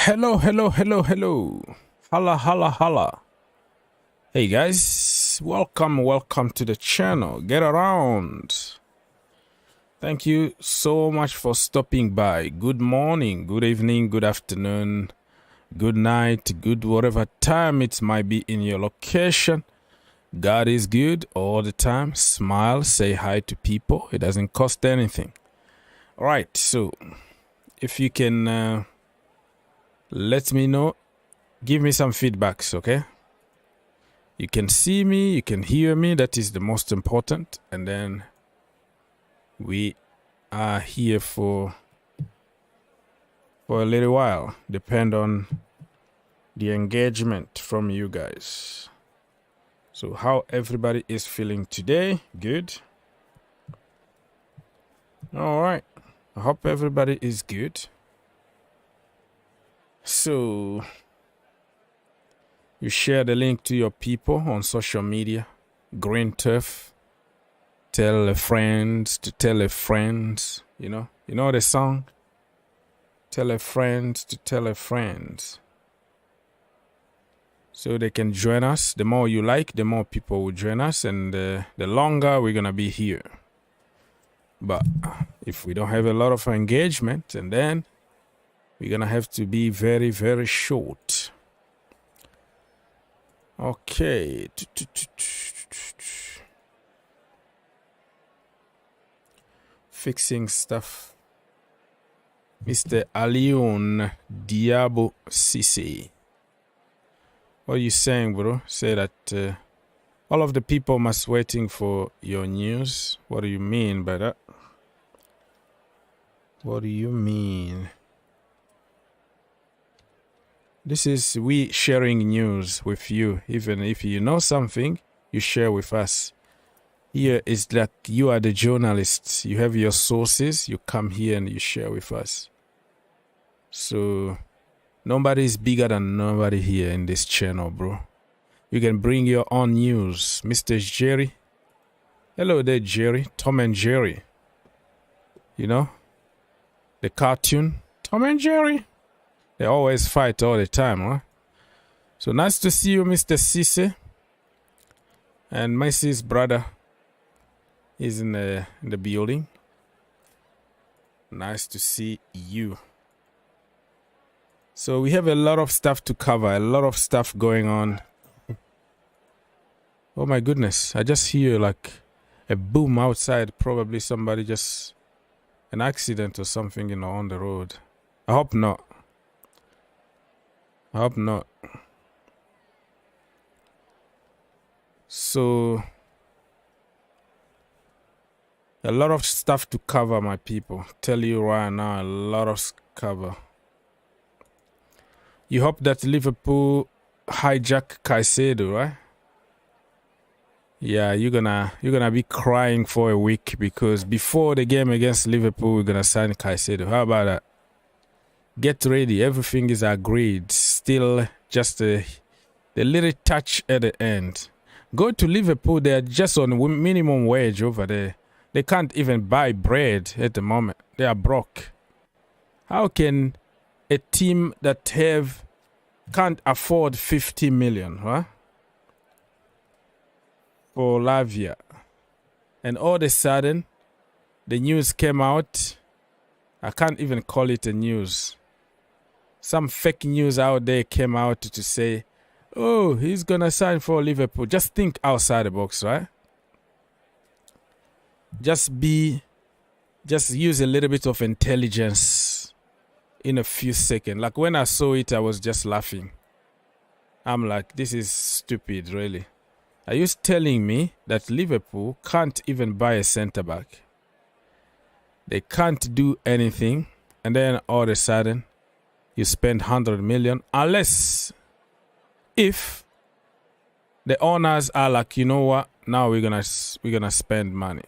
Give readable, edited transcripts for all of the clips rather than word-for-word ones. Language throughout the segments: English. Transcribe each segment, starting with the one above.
Hello, hello, hello, hello. Holla, holla, holla. Hey guys, welcome to the channel. Get around. Thank you so much for stopping by. Good morning, good evening, good afternoon, good night, good whatever time it might be in your location. God is good all the time. Smile, say hi to people. It doesn't cost anything. All right, so if you can let me know, give me some feedbacks, okay? You can see me, you can hear me, that is the most important. And then we are here for a little while, depend on the engagement from you guys. So how everybody is feeling today? Good? All right. I hope everybody is good. So you share the link to your people on social media. Green Turf. Tell a friend to tell a friend. You know the song? Tell a friend to tell a friend. So they can join us. The more you like, the more people will join us. And the longer we're going to be here. But if we don't have a lot of engagement, and then we're going to have to be very, very short. Okay. Fixing stuff. Mr. Alion Diabo Sisi. What are you saying, bro? Say that all of the people must waiting for your news. What do you mean by that? What do you mean? This is we sharing news with you. Even if you know something, you share with us. Here is that you are the journalists. You have your sources. You come here and you share with us. So nobody is bigger than nobody here in this channel, bro. You can bring your own news. Mr. Jerry. Hello there, Jerry. Tom and Jerry. You know? The cartoon. Tom and Jerry. They always fight all the time, huh? So nice to see you, Mr. Cisse. And Macy's brother is in the building. Nice to see you. So we have a lot of stuff to cover, a lot of stuff going on. Oh my goodness, I just hear like a boom outside. Probably somebody just an accident or something, on the road. I hope not. I hope not. So a lot of stuff to cover, my people. Tell you right now, a lot of cover. You hope that Liverpool hijack Caicedo, right? Yeah, you're gonna be crying for a week because before the game against Liverpool, we're gonna sign Caicedo. How about that? Get ready. Everything is agreed. Still just the little touch at the end. Go to Liverpool. They're just on minimum wage over there. They can't even buy bread at the moment. They are broke. How can a team that can't afford 50 million, huh? For Lavia. And all of a sudden, the news came out. I can't even call it a news. Some fake news out there came out to say, oh, he's going to sign for Liverpool. Just think outside the box, right? Just use a little bit of intelligence in a few seconds. Like when I saw it, I was just laughing. I'm like, this is stupid, really. Are you telling me that Liverpool can't even buy a center back? They can't do anything. And then all of a sudden, you spend 100 million. Unless if the owners are like, you know what? Now we're gonna spend money.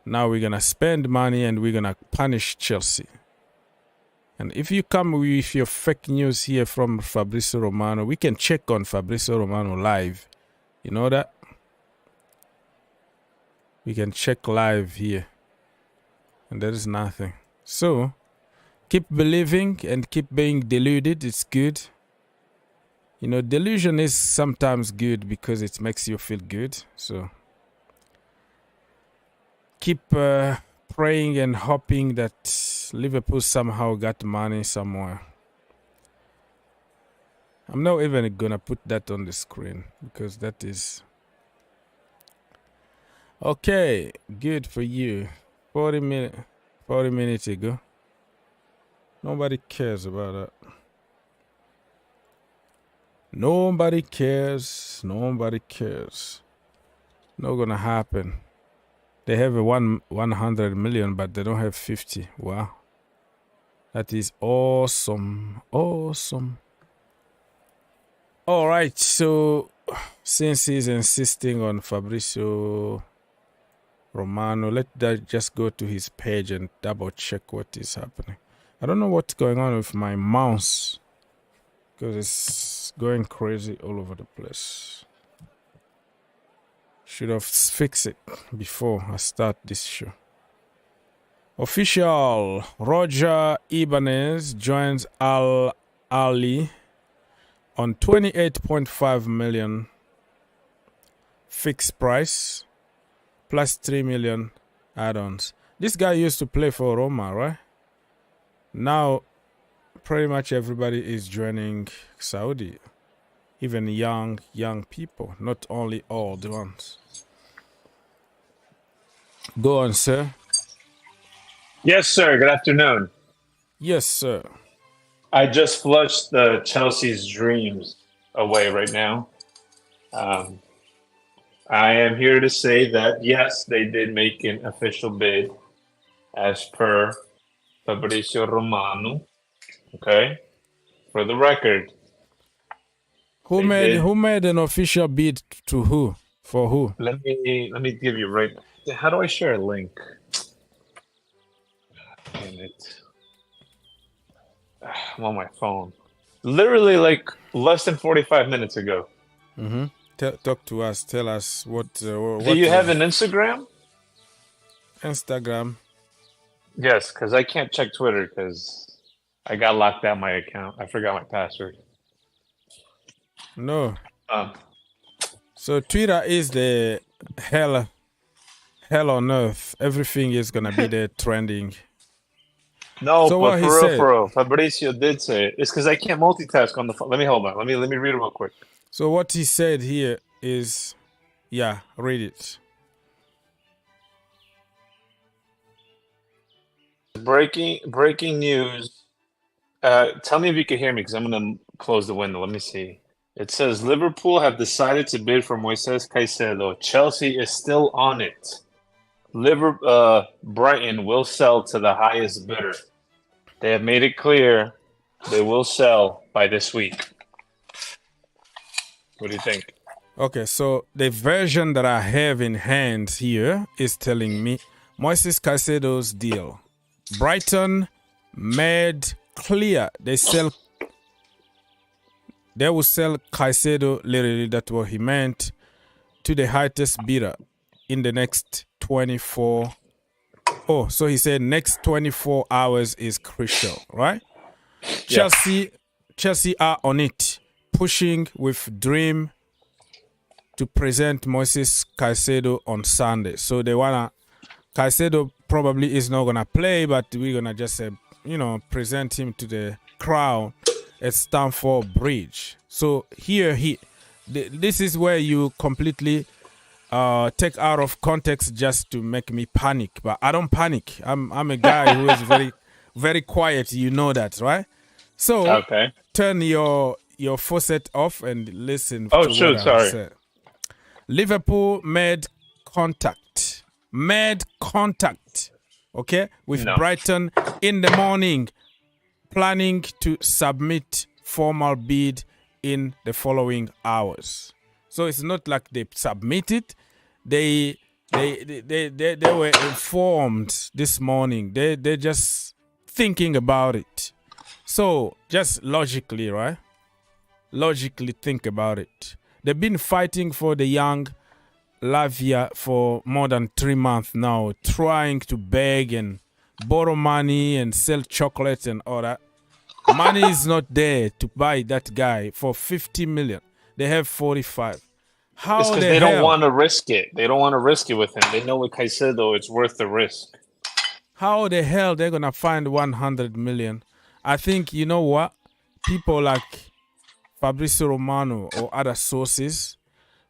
Now we're gonna spend money and we're gonna punish Chelsea. And if you come with your fake news here from Fabrizio Romano, we can check on Fabrizio Romano live. You know that? We can check live here. And there is nothing. So Keep believing and keep being deluded. It's good. You know, delusion is sometimes good because it makes you feel good. So keep praying and hoping that Liverpool somehow got money somewhere. I'm not even gonna put that on the screen because that is okay. Good for you. 40 minutes ago. Nobody cares about that. Nobody cares. Nobody cares. Not gonna happen. They have a 100 million, but they don't have 50. Wow. That is awesome. Awesome. All right. So since he's insisting on Fabrizio Romano, let that just go to his page and double check what is happening. I don't know what's going on with my mouse because it's going crazy all over the place. Should have fixed it before I start this show. Official Roger Ibanez joins Al Ali on 28.5 million fixed price plus 3 million add-ons. This guy used to play for Roma, right? Now pretty much everybody is joining Saudi. Even young people, not only old ones. Go on, sir. Yes, sir. Good afternoon. Yes, sir. I just flushed the Chelsea's dreams away right now. I am here to say that, yes, they did make an official bid as per Fabrizio Romano. Okay? For the record. Who made an official bid to who? For who? Let me give you right. How do I share a link? Damn it. I'm on my phone. Literally like less than 45 minutes ago. Mm-hmm. Talk to us. Tell us what. Do you have an Instagram? Instagram. Yes, because I can't check Twitter because I got locked out my account. I forgot my password. No. So Twitter is the hell on earth. Everything is gonna be there trending. No, so but for real, Fabrizio did say it. It's because I can't multitask on the phone. Let me hold on. Let me read it real quick. So what he said here is, yeah, read it. Breaking news. Tell me if you can hear me because I'm gonna close the window. Let me see. It says Liverpool have decided to bid for Moises Caicedo. Chelsea is still on it. Brighton will sell to the highest bidder. They have made it clear they will sell by this week. What do you think? Okay, so the version that I have in hand here is telling me Moises Caicedo's deal. Brighton made clear they will sell Caicedo, literally that's what he meant, to the highest bidder in the next 24. Oh, so he said next 24 hours is crucial, right? Yeah. Chelsea are on it, pushing with Dream to present Moises Caicedo on Sunday. So they wanna, Caicedo probably is not gonna play, but we're gonna just present him to the crowd at Stamford Bridge. So here this is where you completely take out of context just to make me panic. But I don't panic. I'm a guy who is very, very quiet. You know that, right? So okay. Turn your faucet off and listen to what I sorry. said. Liverpool made contact, okay, with Brighton in the morning, planning to submit formal bid in the following hours. So it's not like they submitted; they were informed this morning. They're just thinking about it. So just logically, right? Logically think about it. They've been fighting for the young Lavia for more than 3 months now, trying to beg and borrow money and sell chocolates and all that. Money is not there to buy that guy for 50 million. They have 45. How It's because the they hell? don't want to risk it. They don't want to risk it with him. They know with Caicedo, it's worth the risk. How the hell they're gonna find 100 million? I think you know what? People like Fabrizio Romano or other sources,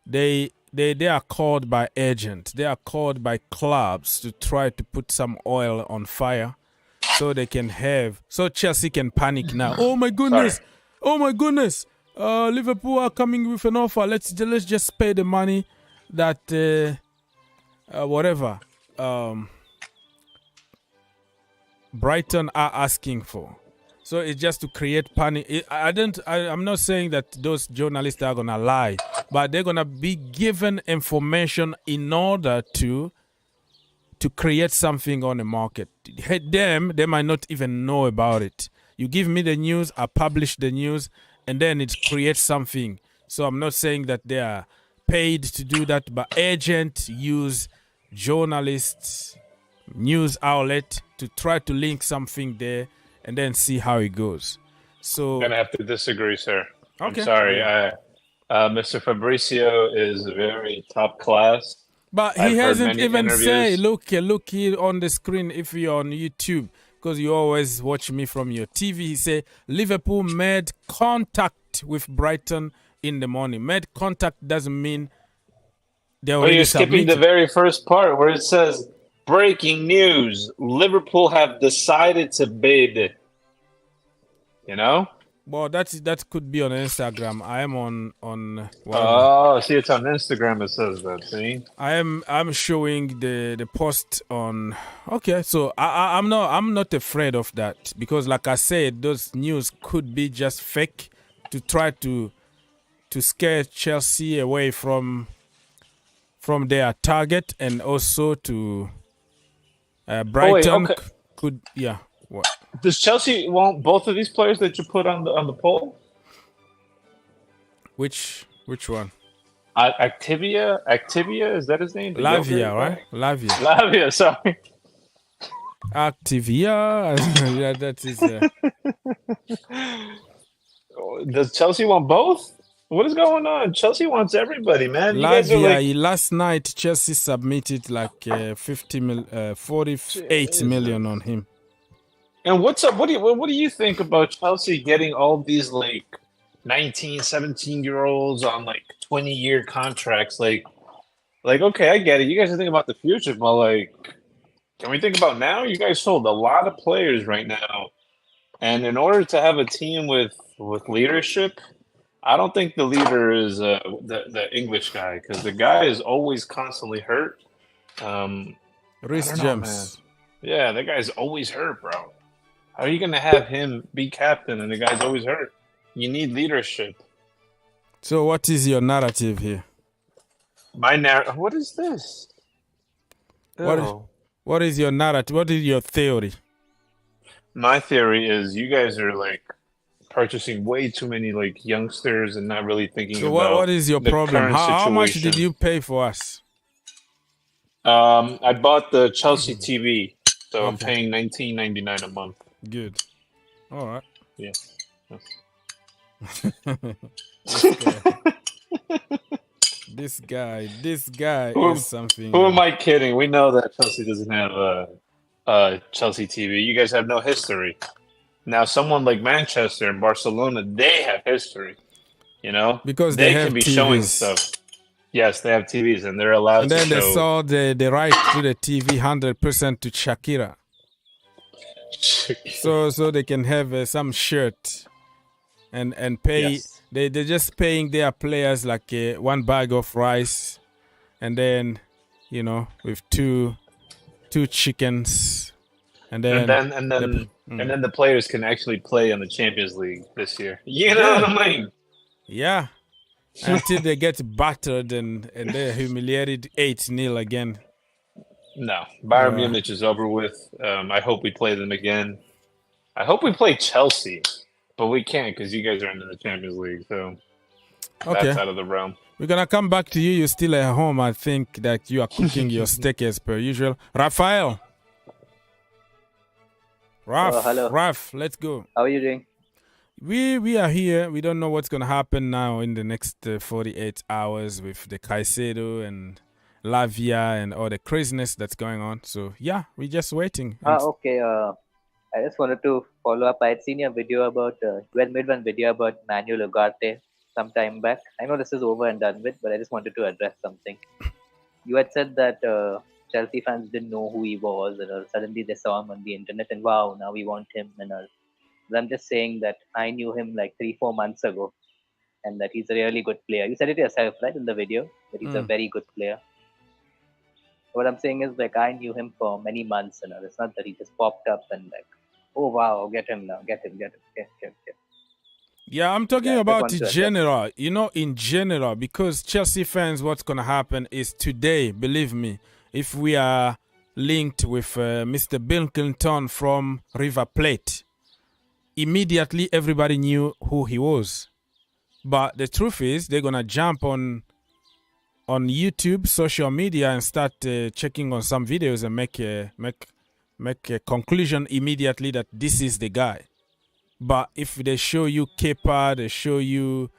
they are called by agents. They are called by clubs to try to put some oil on fire, so they can have. So Chelsea can panic now. Oh my goodness! Sorry. Oh my goodness! Liverpool are coming with an offer. Let's just pay the money that whatever Brighton are asking for. So it's just to create panic. I'm not saying that those journalists are gonna lie, but they're gonna be given information in order to create something on the market. They might not even know about it. You give me the news, I publish the news, and then it creates something. So I'm not saying that they are paid to do that, but agents use journalists, news outlet to try to link something there and then see how it goes. So I'm going to have to disagree, sir. Okay. I'm sorry. Mr. Fabrizio is very top class. But he hasn't even said, look here on the screen if you're on YouTube, because you always watch me from your TV. He said Liverpool made contact with Brighton in the morning. Made contact doesn't mean they're already you're skipping submitted. the very first part where it says, breaking news, Liverpool have decided to bid. You know? Well, that could be on Instagram. I am on whatever. Oh, see, it's on Instagram. It says that. See, I'm showing the post on. Okay, so I'm not afraid of that, because, like I said, those news could be just fake to try to scare Chelsea away from their target, and also to Brighton could What? Does Chelsea want both of these players that you put on the poll? Which one? Activia, is that his name? Lavia, right? Lavia, sorry. Activia, yeah, that is. Does Chelsea want both? What is going on? Chelsea wants everybody, man. Lavia, last night Chelsea submitted like 48 million on him. And what's up? What do you think about Chelsea getting all these like 19, 17-year-olds on like 20-year contracts? Like, okay, I get it. You guys are thinking about the future, but like, can we think about now? You guys sold a lot of players right now, and in order to have a team with leadership, I don't think the leader is the English guy, because the guy is always constantly hurt. Reece James. Yeah, that guy's always hurt, bro. How are you going to have him be captain and the guy's always hurt? You need leadership. So what is your narrative here? My narrative? What is this? What is your narrative? What is your theory? My theory is you guys are like purchasing way too many like youngsters and not really thinking about what is your problem? How much did you pay for us? I bought the Chelsea TV, so I'm paying $19.99 a month. Good. All right. Yeah. This guy is something. Who am I kidding? We know that Chelsea doesn't have a Chelsea TV. You guys have no history. Now, someone like Manchester and Barcelona, they have history. You know, because they have can be TVs. showing stuff. Yes, they have TVs, and they're allowed. And then to they show... saw the right to the TV 100% to Shakira. So they can have some shirt and pay. Yes. They're just paying their players like one bag of rice, and then with two chickens, and then the players can actually play in the Champions League this year. You know what I mean? Yeah. Until they get battered and they're humiliated 8-0 again. No, Bayern Munich is over with. I hope we play them again. I hope we play Chelsea, but we can't because you guys are in the Champions League, so that's out of the realm. We're going to come back to you. You're still at home. I think that you are cooking your steak as per usual. Rafael. Raf, Hello. Raf, let's go. How are you doing? We are here. We don't know what's gonna happen now in the next 48 hours with the Caicedo and Lavia and all the craziness that's going on. So yeah, we're just waiting. And Okay. I just wanted to follow up. I had seen your video about, you had made one video about Manuel Ugarte some time back. I know this is over and done with, but I just wanted to address something. You had said that Chelsea fans didn't know who he was, and suddenly they saw him on the internet, and wow, now we want him. And but I'm just saying that I knew him like 3-4 months ago, and that he's a really good player. You said it yourself, right, in the video, that he's a very good player. What I'm saying is, like, I knew him for many months, and it's not that he just popped up and like, oh wow, get him now, get him. yeah, I'm talking Yeah, about in general. You know, in general, because Chelsea fans, what's gonna happen is today, believe me, if we are linked with Mr. Bill Clinton from River Plate, immediately everybody knew who he was. But the truth is, they're gonna jump on YouTube, social media, and start checking on some videos and make a conclusion immediately that this is the guy. But if they show you Kepa, they show you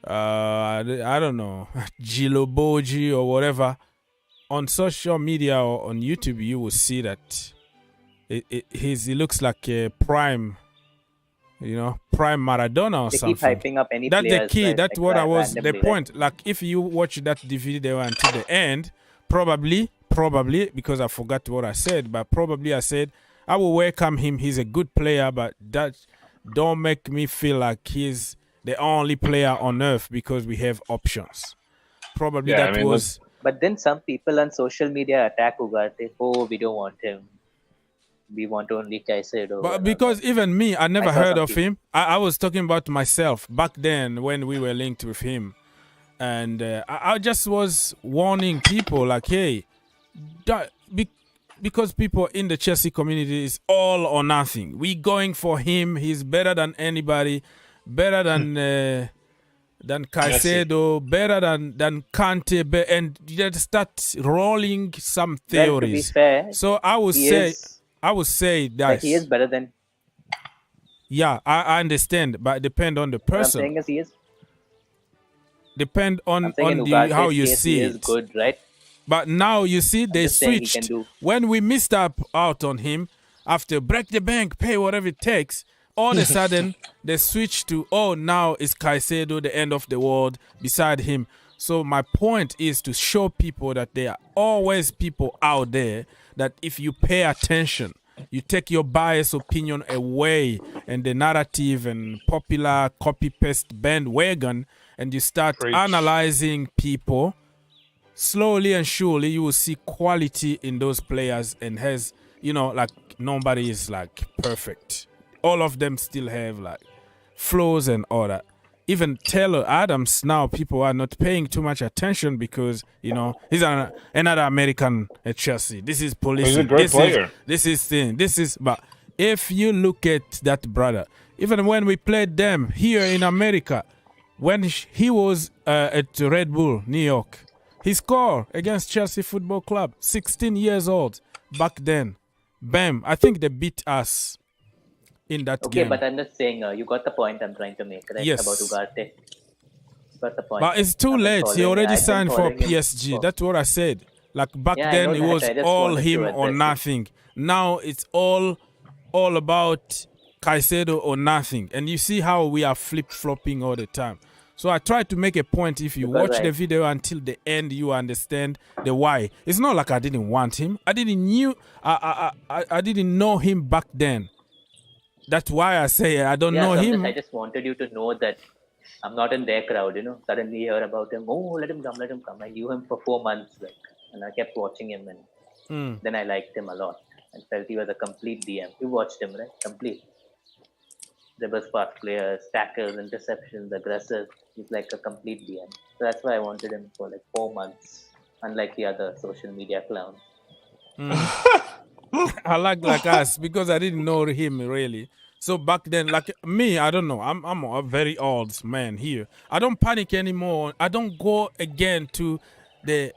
I don't know, Giloboji or whatever on social media or on YouTube, you will see that he looks like a prime. Prime Maradona or they something. Keep hyping up any That's players, the key. right? That's like what I was. randomly, The point. Right? Like if you watch that video until the end, probably because I forgot what I said, but probably I said I will welcome him. He's a good player, but that don't make me feel like he's the only player on earth because we have options. Probably Yeah, that was. But then some people on social media attack Ugarte. Oh, we don't want him. We want only Caicedo. But because even me, I never heard of him. I was talking about myself back then when we were linked with him. And I just was warning people like, hey, because people in the Chelsea community is all or nothing. We going for him. He's better than anybody. Better than Caicedo, better than Kante. And you start rolling some theories. Well, to be fair, so I would say that like he is better than. Yeah, I understand, but depend on the person. What I'm saying is he is. Depend on how you see it. Is good, right? But now you see they switched. When we missed out on him, after break the bank, pay whatever it takes, all of a sudden they switched to now it's Caicedo, the end of the world, beside him. So my point is to show people that there are always people out there that if you pay attention, you take your biased opinion away and the narrative and popular copy-paste bandwagon, and you start analyzing people, slowly and surely you will see quality in those players, and has, like nobody is like perfect. All of them still have like flaws and all that. Even Taylor Adams now, people are not paying too much attention because, he's another American at Chelsea. This is police. He's a great player. But if you look at that brother, even when we played them here in America, when he was at Red Bull, New York, he scored against Chelsea Football Club, 16 years old back then. Bam. I think they beat us in that game. Okay, but I'm just saying, you got the point I'm trying to make, right? Yes. About Ugarte. Got the point. But it's too late. He already signed for PSG. That's what I said. Like back then, it was all him or nothing. Now it's all about Caicedo or nothing. And you see how we are flip-flopping all the time. So I try to make a point. If you watch the video until the end, you understand the why. It's not like I didn't want him. I didn't know him back then. That's why I say I don't know him. I just wanted you to know that I'm not in their crowd, Suddenly you hear about him. Oh, let him come. I knew him for 4 months, and I kept watching him, and then I liked him a lot and felt he was a complete DM. You watched him, right? Complete. Dribble fast players, tackles, interceptions, aggressive. He's like a complete DM. So that's why I wanted him for like 4 months, unlike the other social media clowns. I like us because I didn't know him really. So back then, like me, I don't know. I'm a very old man here. I don't panic anymore. I don't go again to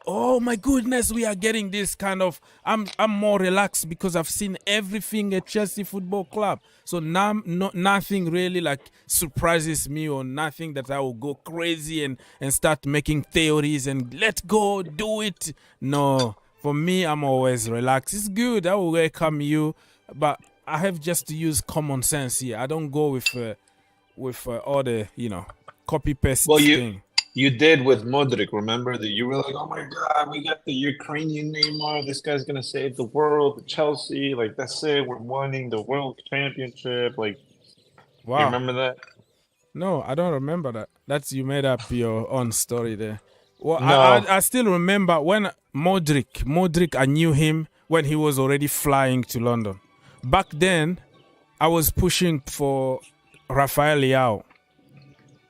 oh my goodness, we are getting this kind of. I'm more relaxed because I've seen everything at Chelsea Football Club. So now nothing really like surprises me, or nothing that I will go crazy and start making theories and let's go do it. No, for me, I'm always relaxed. It's good. I will welcome you, but I have just to use common sense here. I don't go with all the copy paste thing. You did with Modric, remember that you were like, oh my God, we got the Ukrainian Neymar. This guy's going to save the world. Chelsea, like, that's it. We're winning the world championship. Like, wow. You remember that? No, I don't remember that. You made up your own story there. Well, No. I still remember when Modric, I knew him when he was already flying to London. Back then, I was pushing for Rafael Leao.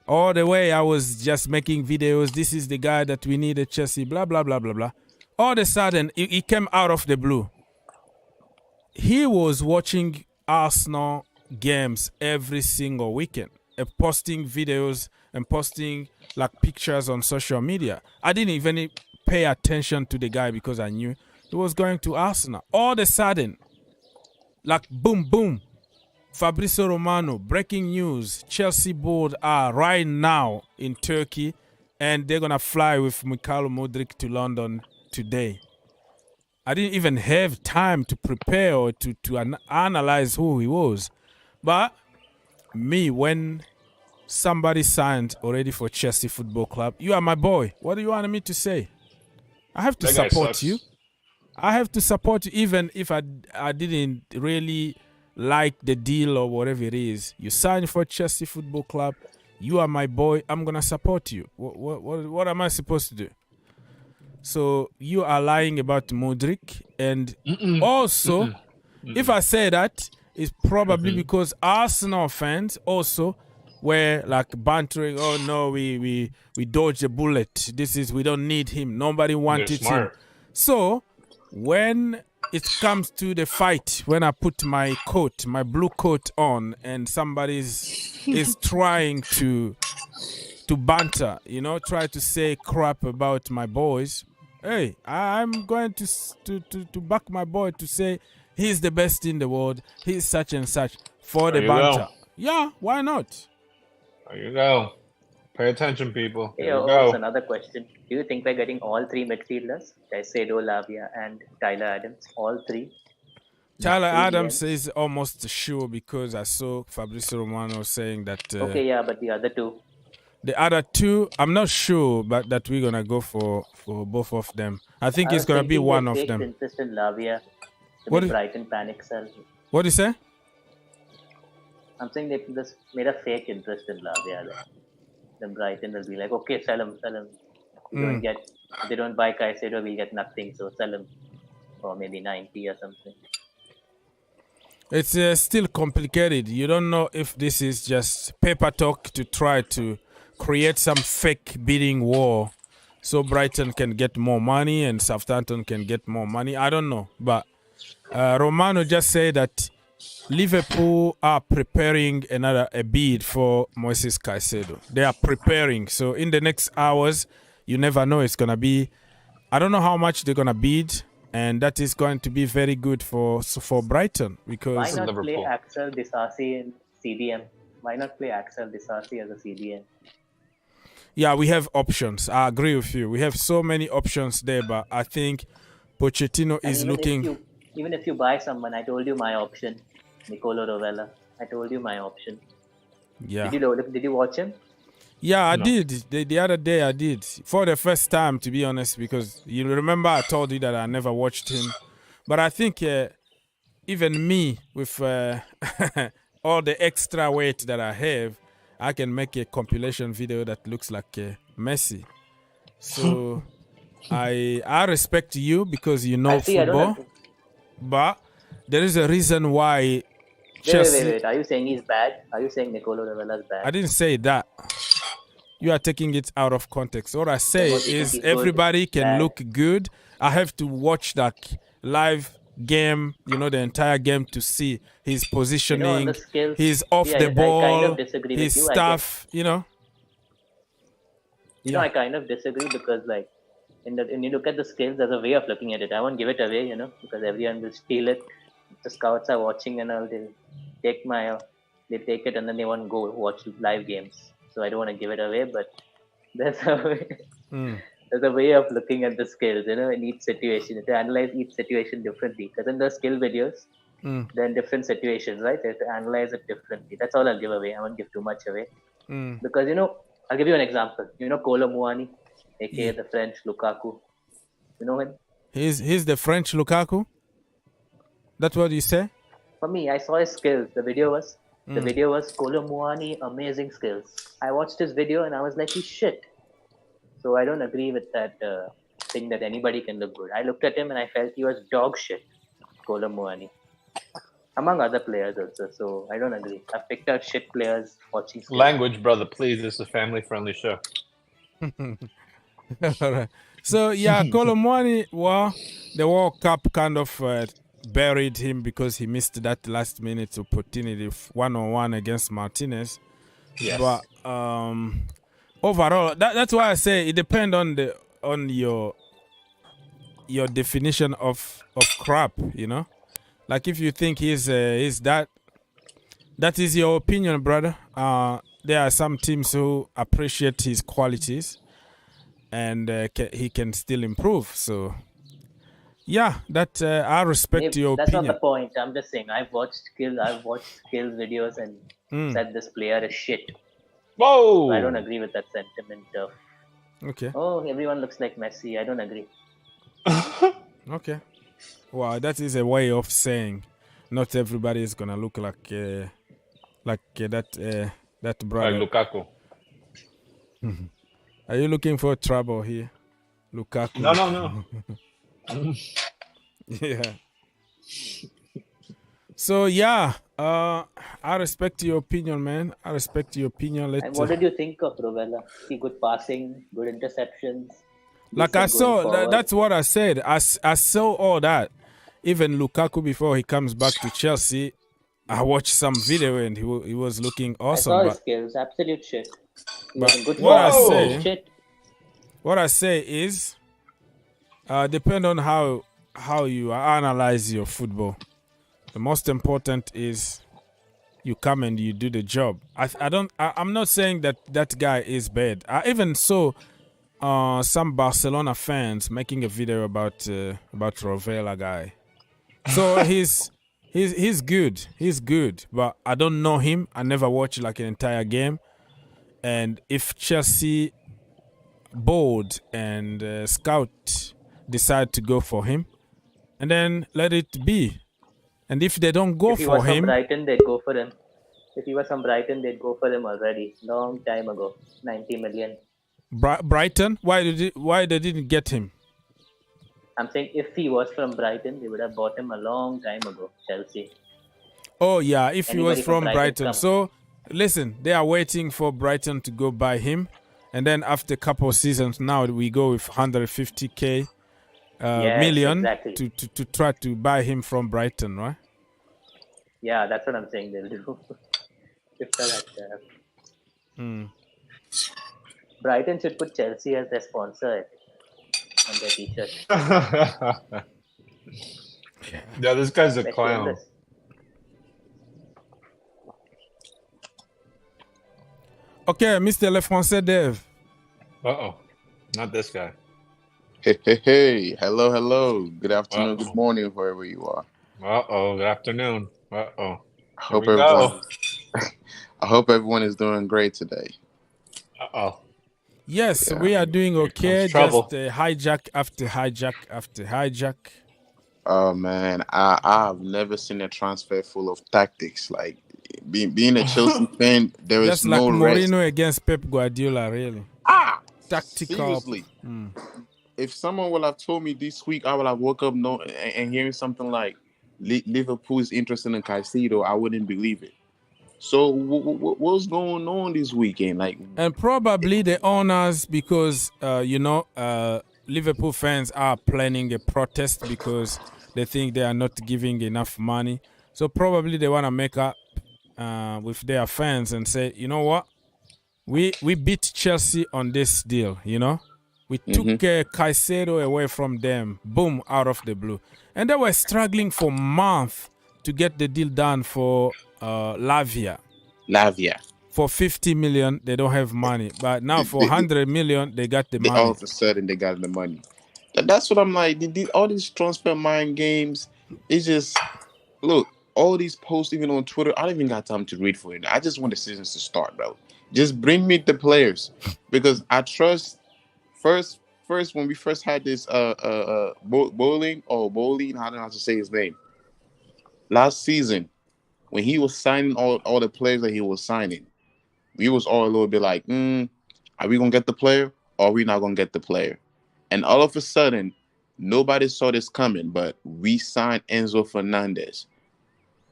All the way I was just making videos. This is the guy that we need at Chelsea, blah, blah, blah, blah, blah. All of a sudden, he came out of the blue. He was watching Arsenal games every single weekend, and posting videos and posting like pictures on social media. I didn't even pay attention to the guy because I knew he was going to Arsenal. All of a sudden, like boom, boom. Fabrizio Romano, breaking news. Chelsea board are right now in Turkey, and they're going to fly with Mikhailo Modric to London today. I didn't even have time to prepare or to analyze who he was. But me, when somebody signed already for Chelsea Football Club, you are my boy. What do you want me to say? I have to support you. I have to support you even if I didn't really like the deal or whatever it is. You signed for Chelsea Football Club. You are my boy. I'm going to support you. What am I supposed to do? So you are lying about Modric. And also, if I say that, it's probably because Arsenal fans also were like bantering, oh no, we dodged a bullet. We don't need him. Nobody wanted him. So when it comes to the fight, when I put my blue coat on, and somebody is trying to banter, try to say crap about my boys, hey, I'm going to back my boy to say he's the best in the world, he's such and such for the banter. Yeah, why not? There you go. Pay attention, people. Hey, also another question. Do you think we're getting all three midfielders? Caicedo, Lavia, and Tyler Adams? All three? Tyler Adams is almost sure because I saw Fabrizio Romano saying that... okay, yeah, but the other two? The other two, I'm not sure, but that we're going to go for both of them. I think it's going to be one of them. Interest in Lavia to make Brighton panic sell. What do you say? I'm saying they just made a fake interest in Lavia. Then Brighton will be like, okay, sell him. If they don't buy Caicedo, we'll get nothing. So sell him for maybe 90 or something. It's still complicated. You don't know if this is just paper talk to try to create some fake bidding war so Brighton can get more money and Southampton can get more money. I don't know. But Romano just said that Liverpool are preparing a bid for Moises Caicedo. They are preparing. So in the next hours, you never know. It's going to be, I don't know how much they're going to bid. And that is going to be very good for Brighton. Because why not Liverpool. Play Axel Disasi in CDM? Why not play Axel Disasi as a CDM? Yeah, we have options. I agree with you. We have so many options there. But I think Pochettino is looking... Even if you buy someone, I told you my option. Nicolo Rovella. I told you my option. Yeah. Did you watch him? Yeah, I did. The other day I did. For the first time, to be honest, because you remember I told you that I never watched him. But I think even me, with all the extra weight that I have, I can make a compilation video that looks like Messi. So I respect you because you know football. But there is a reason why Chelsea... Wait. Are you saying he's bad? Are you saying Nicolo Rovella is bad? I didn't say that. You are taking it out of context. What I say is everybody can look good. I have to watch that live game, the entire game to see his positioning, his off the ball, his stuff, I kind of disagree because, like, when you look at the skills, there's a way of looking at it. I won't give it away, because everyone will steal it. The scouts are watching and all. They take it and then they won't go watch live games. So I don't want to give it away, but there's a way, there's a way of looking at the skills, in each situation. To analyze each situation differently. Because in the skill videos, they're in different situations, right? They have to analyze it differently. That's all I'll give away. I won't give too much away. Because, I'll give you an example. Kolo Muani, aka the French Lukaku. You know him? He's the French Lukaku? That's what you say? For me, I saw his skills. The video was Kolo Muani, amazing skills. I watched his video and I was like, he's shit. So I don't agree with that thing that anybody can look good. I looked at him and I felt he was dog shit, Kolo Muani. Among other players also. So I don't agree. I've picked out shit players watching skills. Language, brother, please. This is a family-friendly show. All right. So, yeah, Kolo Muani, well, the World Cup kind of buried him because he missed that last-minute opportunity one-on-one against Martinez. Yes. But overall, that's why I say it depends on your definition of crap, Like if you think he's that is your opinion, brother. There are some teams who appreciate his qualities, and he can still improve. So, yeah, that I respect your that's opinion. That's not the point. I'm just saying I've watched skills videos and said this player is shit. Whoa! So I don't agree with that sentiment of. Okay. Oh, everyone looks like Messi. I don't agree. Okay. Wow, that is a way of saying not everybody is gonna look like that brother. Like Lukaku. Are you looking for trouble here, Lukaku? No. Yeah. So yeah, I respect your opinion, man. I respect your opinion. And what did you think of Rovella? Good passing, good interceptions. Like I saw, that's what I said. I saw all that. Even Lukaku, before he comes back to Chelsea, I watched some video and he was looking awesome. I saw his skills, absolute shit. But good what I say is, depend on how you analyze your football. The most important is you come and you do the job. I'm not saying that guy is bad. I even saw some Barcelona fans making a video about Rovella guy. So he's good. He's good, but I don't know him. I never watched like an entire game. And if Chelsea board and scout decide to go for him, and then let it be. And if they don't go for him, from Brighton, they'd go for him. If he was from Brighton, they'd go for him already, long time ago. 90 million. Brighton? Why they didn't get him? I'm saying if he was from Brighton, they would have bought him a long time ago. Chelsea. Oh yeah, if he was from Brighton. So listen, they are waiting for Brighton to go buy him, and then after a couple of seasons, now we go with 150k million exactly. to try to buy him from Brighton, right? Yeah, that's what I'm saying. They'll do. Brighton should put Chelsea as their sponsor on their t-shirt. Yeah, this guy's a clown. Okay, Mr. Le Français Dev. Uh-oh. Not this guy. Hey. Hello. Good afternoon, good morning, wherever you are. Uh-oh, good afternoon. Uh-oh. I hope everyone is doing great today. Uh-oh. Yes, we are doing okay. Just hijack after hijack after hijack. Oh, man. I've never seen a transfer full of tactics. Like, being a Chelsea fan, there is just no like rest. Mourinho against Pep Guardiola, really. Tactical. Seriously. If someone would have told me this week, I would have woke up and hearing something like Liverpool is interested in Caicedo, I wouldn't believe it. So what's going on this weekend? And probably the owners, because Liverpool fans are planning a protest because they think they are not giving enough money. So probably they want to make up with their fans and say, you know what, we beat Chelsea on this deal, We took Caicedo away from them, boom, out of the blue. And they were struggling for months to get the deal done for Lavia. For 50 million, they don't have money. But now for 100 million, they got the money. All of a sudden, they got the money. That's what I'm like. All these transfer mind games, it's just, look, all these posts, even on Twitter, I don't even got time to read for it. I just want the seasons to start, bro. Just bring me the players. Because I trust, first when we first had this Bowling, I don't know how to say his name. Last season, when he was signing all the players that he was signing, we was all a little bit like, are we gonna get the player or are we not gonna get the player? And all of a sudden, nobody saw this coming, but we signed Enzo Fernandez.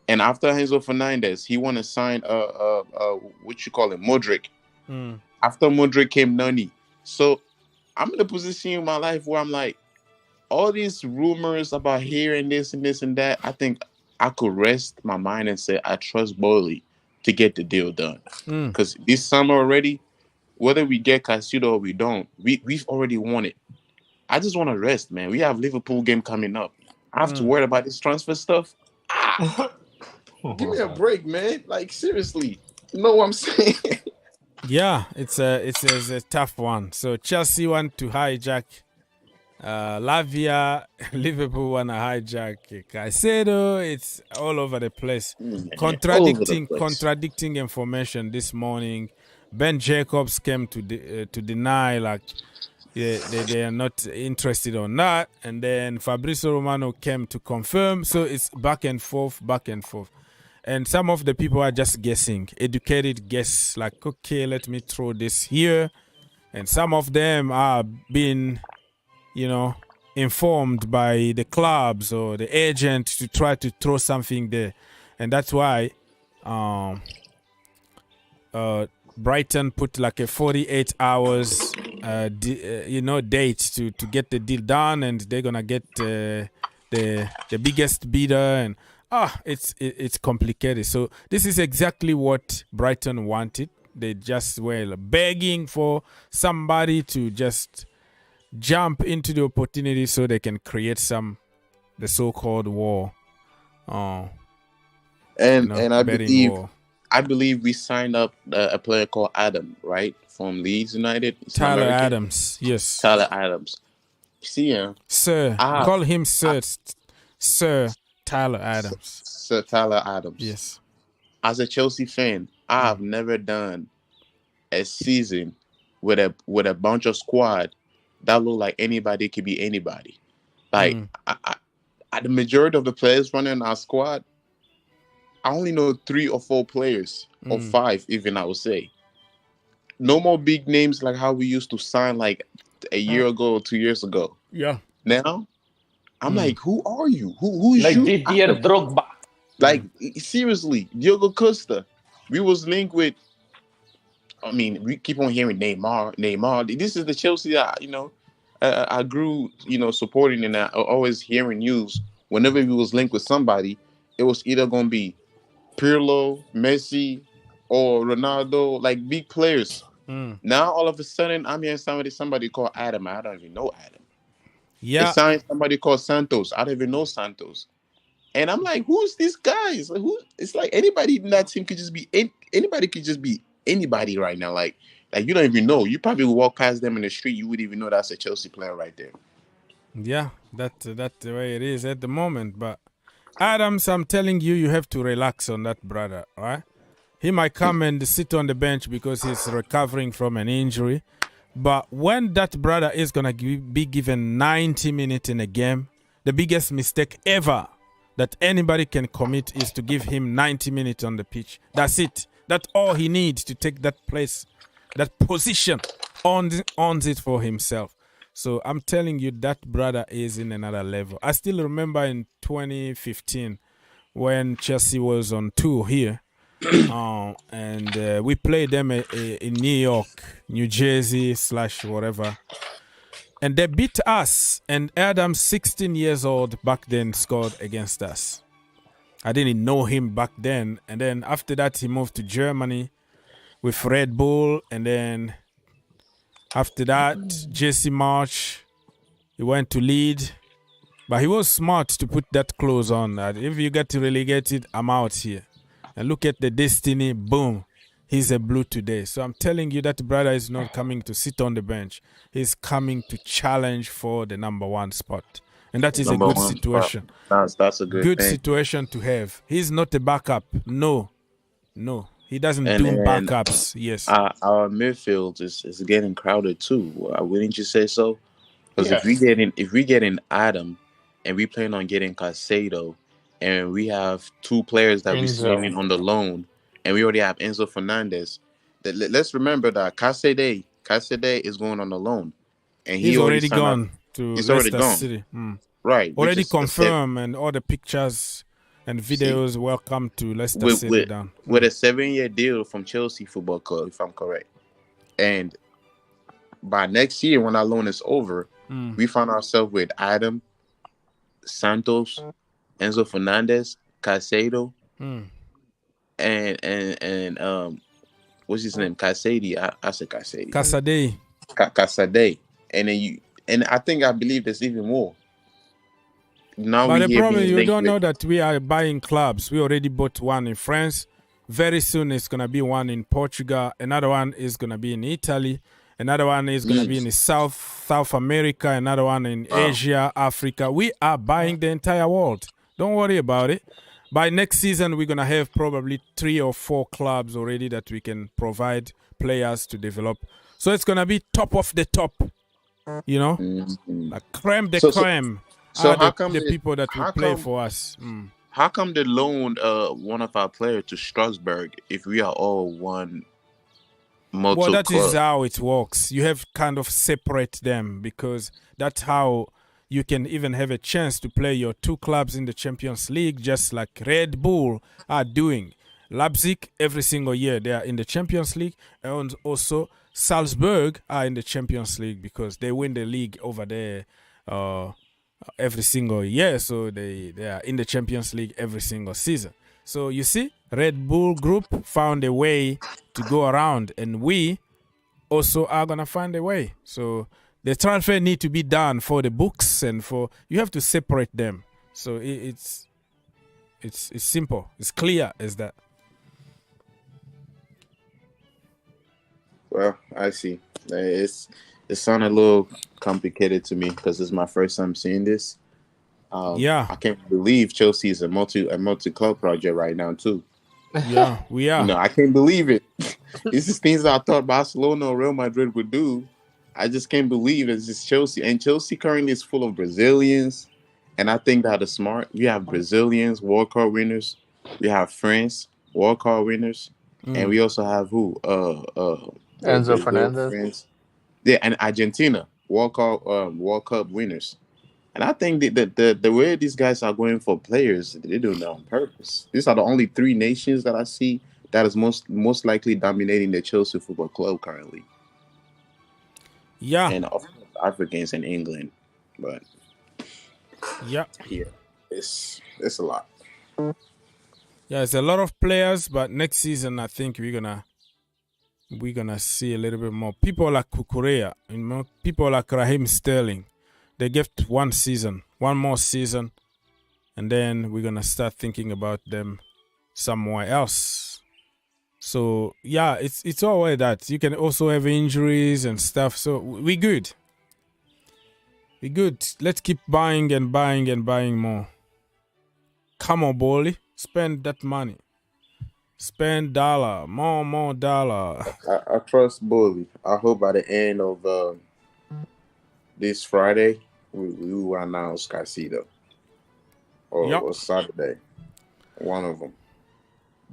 And after Enzo Fernandez, he want to sign what you call it, Modric. After Modric came Nani. So I'm in a position in my life where I'm like, all these rumors about hearing this and this and that, I think I could rest my mind and say I trust Bowley to get the deal done. Because this summer already, whether we get Caicedo or we don't, we've already won it. I just want to rest, man. We have Liverpool game coming up. I have to worry about this transfer stuff. Give me a break, man. Like, seriously. You know what I'm saying? Yeah, it's a tough one. So Chelsea want to hijack Lavia, Liverpool want to hijack Caicedo. It's all over the place. Contradicting information this morning. Ben Jacobs came to deny, like, they are not interested on that. And then Fabrizio Romano came to confirm. So it's back and forth. And some of the people are just guessing, educated guess, like, okay, let me throw this here. And some of them are being, informed by the clubs or the agent to try to throw something there. And that's why Brighton put like a 48 hours date to get the deal done, and they're gonna get the biggest bidder, and it's complicated. So this is exactly what Brighton wanted. They just were begging for somebody to just jump into the opportunity so they can create the so-called war. And I believe we signed up a player called Adam, right, from Leeds United. Tyler Adams, yes. Tyler Adams. See him, Sir. Call him Sir. Sir Tyler Adams. Sir Tyler Adams. Yes. As a Chelsea fan, I have never done a season with a bunch of squad that look like anybody could be anybody. Like the majority of the players running our squad, I only know 3 or 4 players, or 5 even, I would say. No more big names like how we used to sign like a year ago or 2 years ago. Yeah. Now, I'm like, who are you? Who is like you? Like Didier Drogba. Like, seriously, Diogo Costa. We was linked with, I mean, we keep on hearing Neymar. This is the Chelsea I grew, supporting, and I always hearing news. Whenever we was linked with somebody, it was either going to be Pirlo, Messi, or Ronaldo, like big players. Now, all of a sudden, I'm hearing somebody called Adam. I don't even know Adam. Yeah. They signed somebody called Santos. I don't even know Santos. And I'm like, who's these guys? Like, it's like anybody in that team could just be anybody could just be anybody right now. Like you don't even know. You probably walk past them in the street, you wouldn't even know that's a Chelsea player right there. Yeah, that's the way it is at the moment. But Adams, I'm telling you, you have to relax on that brother, all right? He might come and sit on the bench because he's recovering from an injury. But when that brother is going to be given 90 minutes in a game, the biggest mistake ever that anybody can commit is to give him 90 minutes on the pitch. That's it. That's all he needs to take that place, that position, owns it for himself. So I'm telling you, that brother is in another level. I still remember in 2015 when Chelsea was on tour here, and we played them in New York, New Jersey / whatever. And they beat us, and Adam, 16 years old back then, scored against us. I didn't know him back then. And then after that, he moved to Germany with Red Bull. And then After that, Jesse March, he went to Leeds. But he was smart to put that clause on that if you get relegated, I'm out here. And look at the destiny, boom, he's a Blue today. So I'm telling you that brother is not coming to sit on the bench. He's coming to challenge for the number 1 spot. And that is Number a good 1 situation. spot. That's a good thing. Situation to have. He's not a backup. No. He doesn't And do backups. Yes. Our midfield is getting crowded too. Wouldn't you say so? Because if we get in Adam, and we plan on getting Caicedo, and we have 2 players that we're signing on the loan, and we already have Enzo Fernandez. Let's remember that Caicedo is going on the loan, and he's already gone to Leicester City. Right, already confirmed, and all the pictures and videos welcome to Leicester City down. With a 7-year deal from Chelsea Football Club, if I'm correct. And by next year, when our loan is over, we find ourselves with Adam, Santos, Enzo Fernandez, Caicedo, and what's his name? Caicedo. I said Caicedo. Casade. And I believe there's even more. Now but the problem, you don't know that we are buying clubs. We already bought one in France. Very soon it's gonna be one in Portugal. Another one is gonna be in Italy. Another one is going to be in South America. Another one in Asia, Africa. We are buying the entire world. Don't worry about it. By next season, we're going to have probably 3 or 4 clubs already that we can provide players to develop. So it's going to be top of the top, you know, like creme de creme. So how come the people that will play for us? How come they loaned one of our players to Strasbourg if we are all one? Well, that is how it works. You have kind of separate them because that's how you can even have a chance to play your 2 clubs in the Champions League, just like Red Bull are doing. Leipzig, every single year, they are in the Champions League. And also Salzburg are in the Champions League because they win the league over there every single year. So they are in the Champions League every single season. So you see, Red Bull Group found a way to go around, and we also are gonna find a way. So the transfer need to be done for the books, and you have to separate them. So it's simple, it's clear as that. Well, I see. It sounded a little complicated to me because it's my first time seeing this. I can't believe Chelsea is a multi-club project right now too. Yeah, we are. I can't believe it. This is things I thought Barcelona or Real Madrid would do. I just can't believe it's just Chelsea. And Chelsea currently is full of Brazilians. And I think that is smart. We have Brazilians, World Cup winners. We have France, World Cup winners. And we also have who? Enzo Fernandez. France. Yeah, and Argentina, World Cup winners. And I think that the way these guys are going for players, they do it on purpose. These are the only 3 nations that I see that is most likely dominating the Chelsea Football Club currently. Yeah. And of course, Africans in England. But yeah, it's a lot. Yeah, it's a lot of players, but next season I think we're gonna see a little bit more. People like Kukurea, people like Raheem Sterling. They get one more season, and then we're gonna start thinking about them somewhere else. So yeah, it's always that. You can also have injuries and stuff. So we good. We good. Let's keep buying and buying and buying more. Come on, Bolly. Spend that money. Spend dollar. More dollar. I trust Bolly. I hope by the end of this Friday, we will announce Caicedo. Or Saturday. One of them.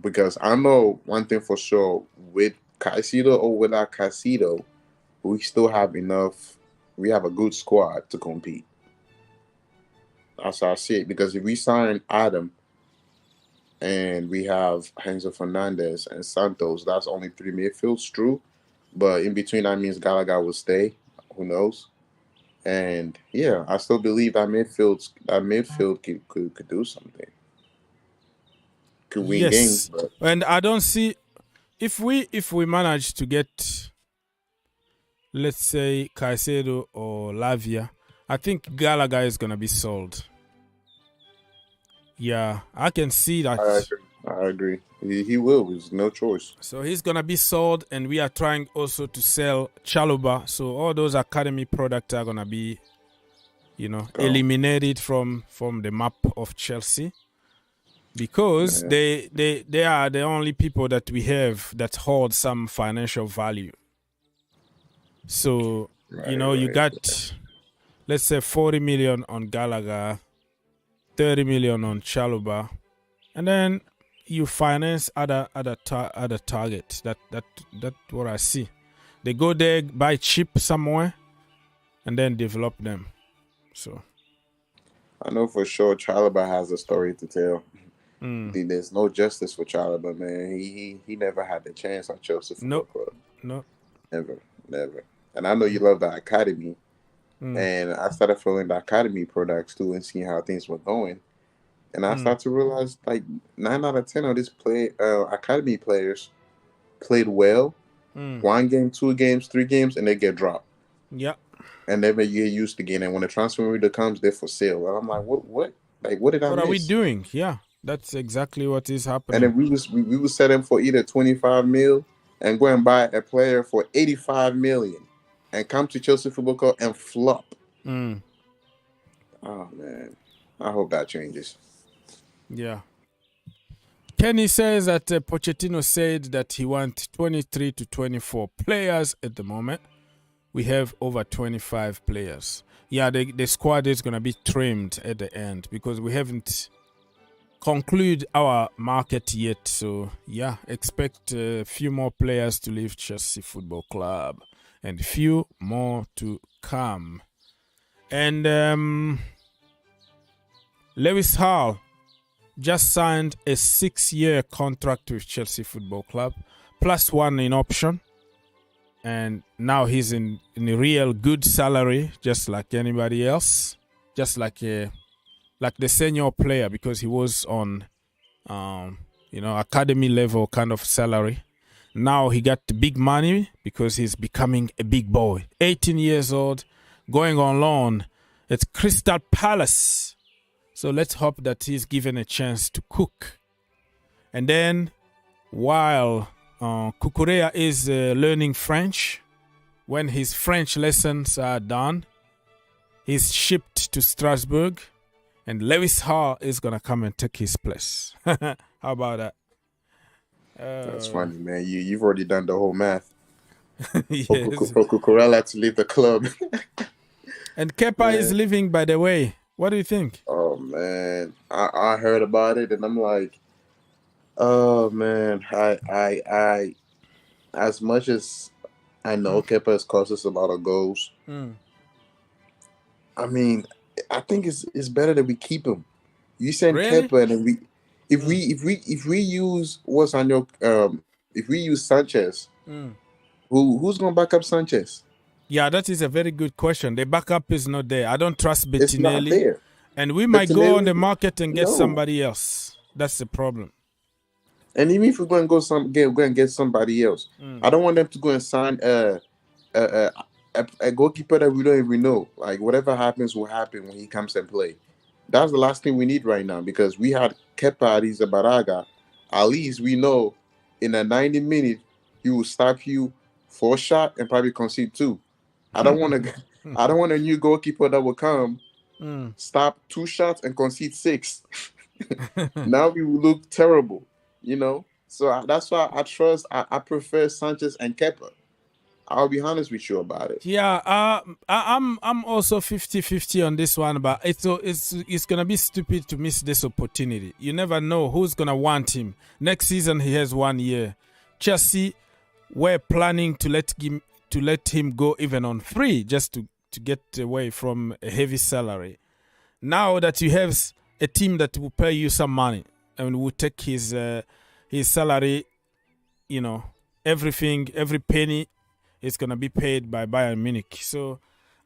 Because I know one thing for sure, with Caicedo or without Caicedo, we still have enough. We have a good squad to compete. That's how I see it. Because if we sign Adam and we have Enzo Fernandez and Santos, that's only 3 midfields, true. But in between, that means Gallagher will stay. Who knows? And yeah, I still believe that midfield could do something. Could win games. But... And I don't see if we manage to get let's say Caicedo or Lavia, I think Gallagher is gonna be sold. Yeah, I can see that. I agree. He will. There's no choice. So he's gonna be sold, and we are trying also to sell Chaluba. So all those academy products are gonna be, eliminated from the map of Chelsea, because they are the only people that we have that hold some financial value. So you got, let's say 40 million on Gallagher, 30 million on Chaluba, and then you finance other targets. That what I see. They go there, buy cheap somewhere, and then develop them. So I know for sure Chalobah has a story to tell. There's no justice for Chalobah, man. He never had the chance at Chelsea Football Club. No. Never. And I know you love the academy. And I started following the academy products too and seeing how things were going. And I started to realize, like, 9 out of 10 of these academy players played well. 1 game, 2 games, 3 games, and they get dropped. Yeah. And then they get used again. And when the transfer window comes, they're for sale. And I'm like, what? Like, what did I miss? What are we doing? Yeah, that's exactly what is happening. And then we would sell them for either 25 mil and go and buy a player for 85 million and come to Chelsea Football Club and flop. Oh, man. I hope that changes. Yeah. Kenny says that Pochettino said that he wants 23 to 24 players at the moment. We have over 25 players. Yeah, the squad is going to be trimmed at the end because we haven't concluded our market yet. So, yeah, expect a few more players to leave Chelsea Football Club and a few more to come. And Lewis Hall just signed a 6-year contract with Chelsea Football Club, +1 in option. And now he's in a real good salary, just like anybody else, just like the senior player, because he was on, academy level kind of salary. Now he got the big money because he's becoming a big boy. 18 years old, going on loan at Crystal Palace. So let's hope that he's given a chance to cook. And then while Cucurella is learning French, when his French lessons are done, he's shipped to Strasbourg, and Lewis Hall is going to come and take his place. How about that? That's funny, man. You've already done the whole math. Yes. For Cucurella to leave the club. And Kepa is leaving, by the way. What do you think? Oh, man. I heard about it, and I'm like, oh, man. I as much as I know Kepa has cost us a lot of goals, I mean, I think it's better that we keep him. You send Kepa, and if we use what's on your if we use Sanchez, who's gonna back up Sanchez? Yeah, that is a very good question. The backup is not there. I don't trust Bettinelli. It's not there. And we might go on the market and get somebody else. That's the problem. And even if we're going to go and get somebody else, I don't want them to go and sign a goalkeeper that we don't even know. Like, whatever happens will happen when he comes and play. That's the last thing we need right now, because we had Kepa Arrizabalaga. At least we know in a 90 minute he will stop you for a shot and probably concede 2. I don't want a new goalkeeper that will come, stop 2 shots and concede 6. Now we will look terrible, So that's why I prefer Sanchez and Kepa. I'll be honest with you about it. Yeah, I'm also 50-50 on this one, but it's gonna be stupid to miss this opportunity. You never know who's gonna want him. Next season he has 1 year. Chelsea were planning to let him go even on free, just to get away from a heavy salary. Now that you have a team that will pay you some money and will take his salary, everything, every penny is going to be paid by Bayern Munich. So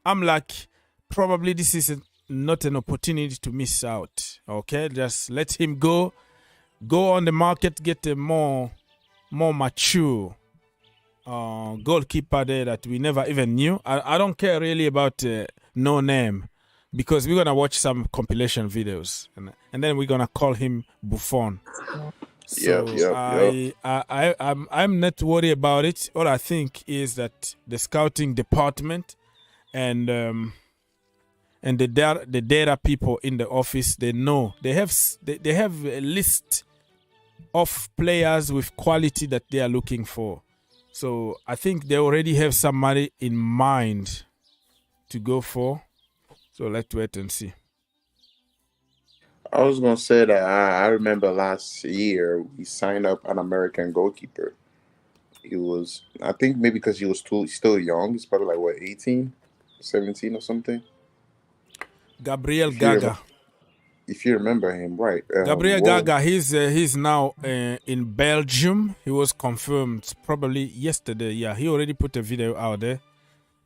I'm like, probably this is not an opportunity to miss out. Okay, just let him go on the market, get a more mature, goalkeeper there that we never even knew. I don't care really about no name, because we're gonna watch some compilation videos and then we're gonna call him Buffon. So I'm not worried about it. All I think is that the scouting department and the data people in the office, they know they have a list of players with quality that they are looking for. So I think they already have somebody in mind to go for. So let's wait and see. I was gonna say that I remember last year we signed up an American goalkeeper. He was, I think maybe because he was still young. He's probably like what, 18, 17 or something. Gabriel Gaga. If you remember him, right? Gabriel Gaga. He's now in Belgium. He was confirmed probably yesterday. Yeah, he already put a video out there,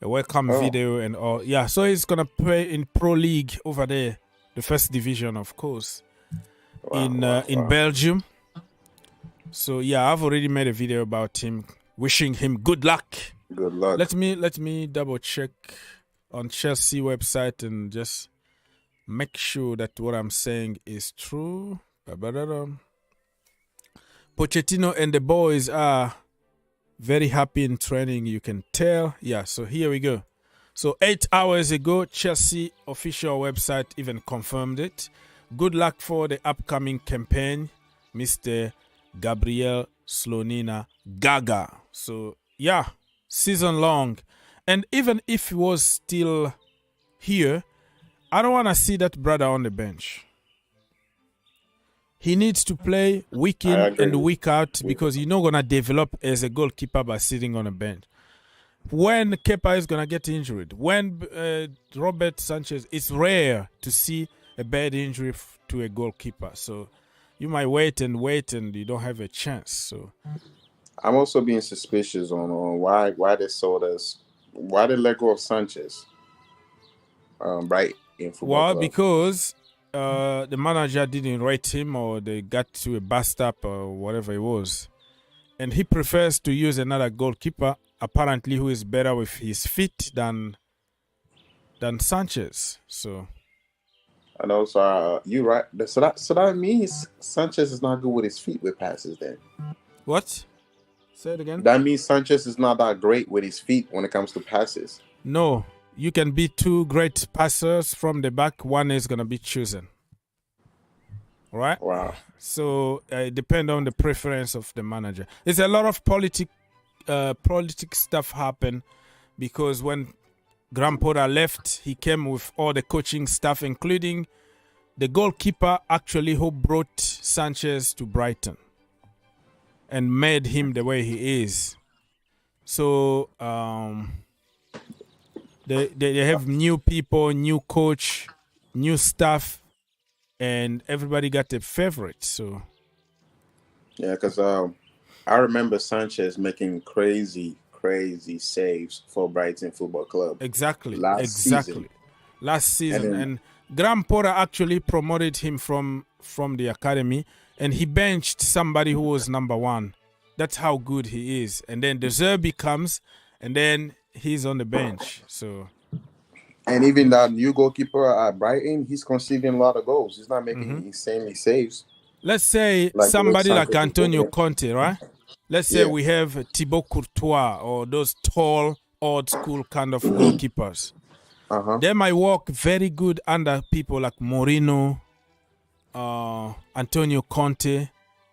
a welcome video and all. Yeah, so he's gonna play in Pro League over there, the first division, of course, in Belgium. So yeah, I've already made a video about him, wishing him good luck. Good luck. Let me double check on Chelsea website and just make sure that what I'm saying is true. Pochettino and the boys are very happy in training, you can tell. Yeah, so here we go. So 8 hours ago, Chelsea official website even confirmed it. Good luck for the upcoming campaign, Mr. Gabriel Slonina Gaga. So yeah, season long. And even if he was still here, I don't want to see that brother on the bench. He needs to play week in and week out, because you're not going to develop as a goalkeeper by sitting on a bench. When Kepa is going to get injured, when Robert Sanchez, it's rare to see a bad injury to a goalkeeper. So you might wait and you don't have a chance. So I'm also being suspicious on why they sold us, why they let go of Sanchez. Right. Well, because the manager didn't rate him, or they got to a bust up or whatever it was. And he prefers to use another goalkeeper, apparently, who is better with his feet than Sanchez. So, and also, you're right. So that means Sanchez is not good with his feet with passes then. What? Say it again. That means Sanchez is not that great with his feet when it comes to passes. No. You can be two great passers from the back. One is going to be chosen. Right? Wow. So it depends on the preference of the manager. There's a lot of politic stuff happen, because when Graham Potter left, he came with all the coaching stuff, including the goalkeeper actually who brought Sanchez to Brighton and made him the way he is. So They have new people, new coach, new staff, and everybody got a favorite. So yeah, because I remember Sanchez making crazy saves for Brighton Football Club. Exactly. Last season, and Graham Potter actually promoted him from the academy, and he benched somebody who was number one. That's how good he is. And then De Zerbi comes, and then he's on the bench. So, and even that new goalkeeper at Brighton, he's conceding a lot of goals. He's not making insanely saves. Let's say somebody like Antonio Conte, right? Let's say we have Thibaut Courtois, or those tall, old school kind of goalkeepers. They might work very good under people like Mourinho, Antonio Conte.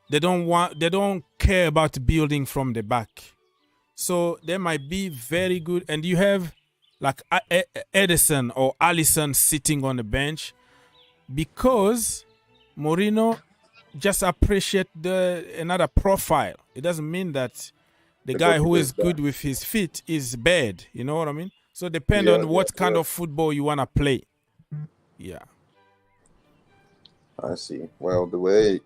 They don't care about building from the back. So they might be very good. And you have like Edison or Alisson sitting on the bench, because Mourinho just appreciate another profile. It doesn't mean that the guy who is good with his feet is bad. You know what I mean? So depend on what kind of football you want to play. Yeah. I see. Well, the way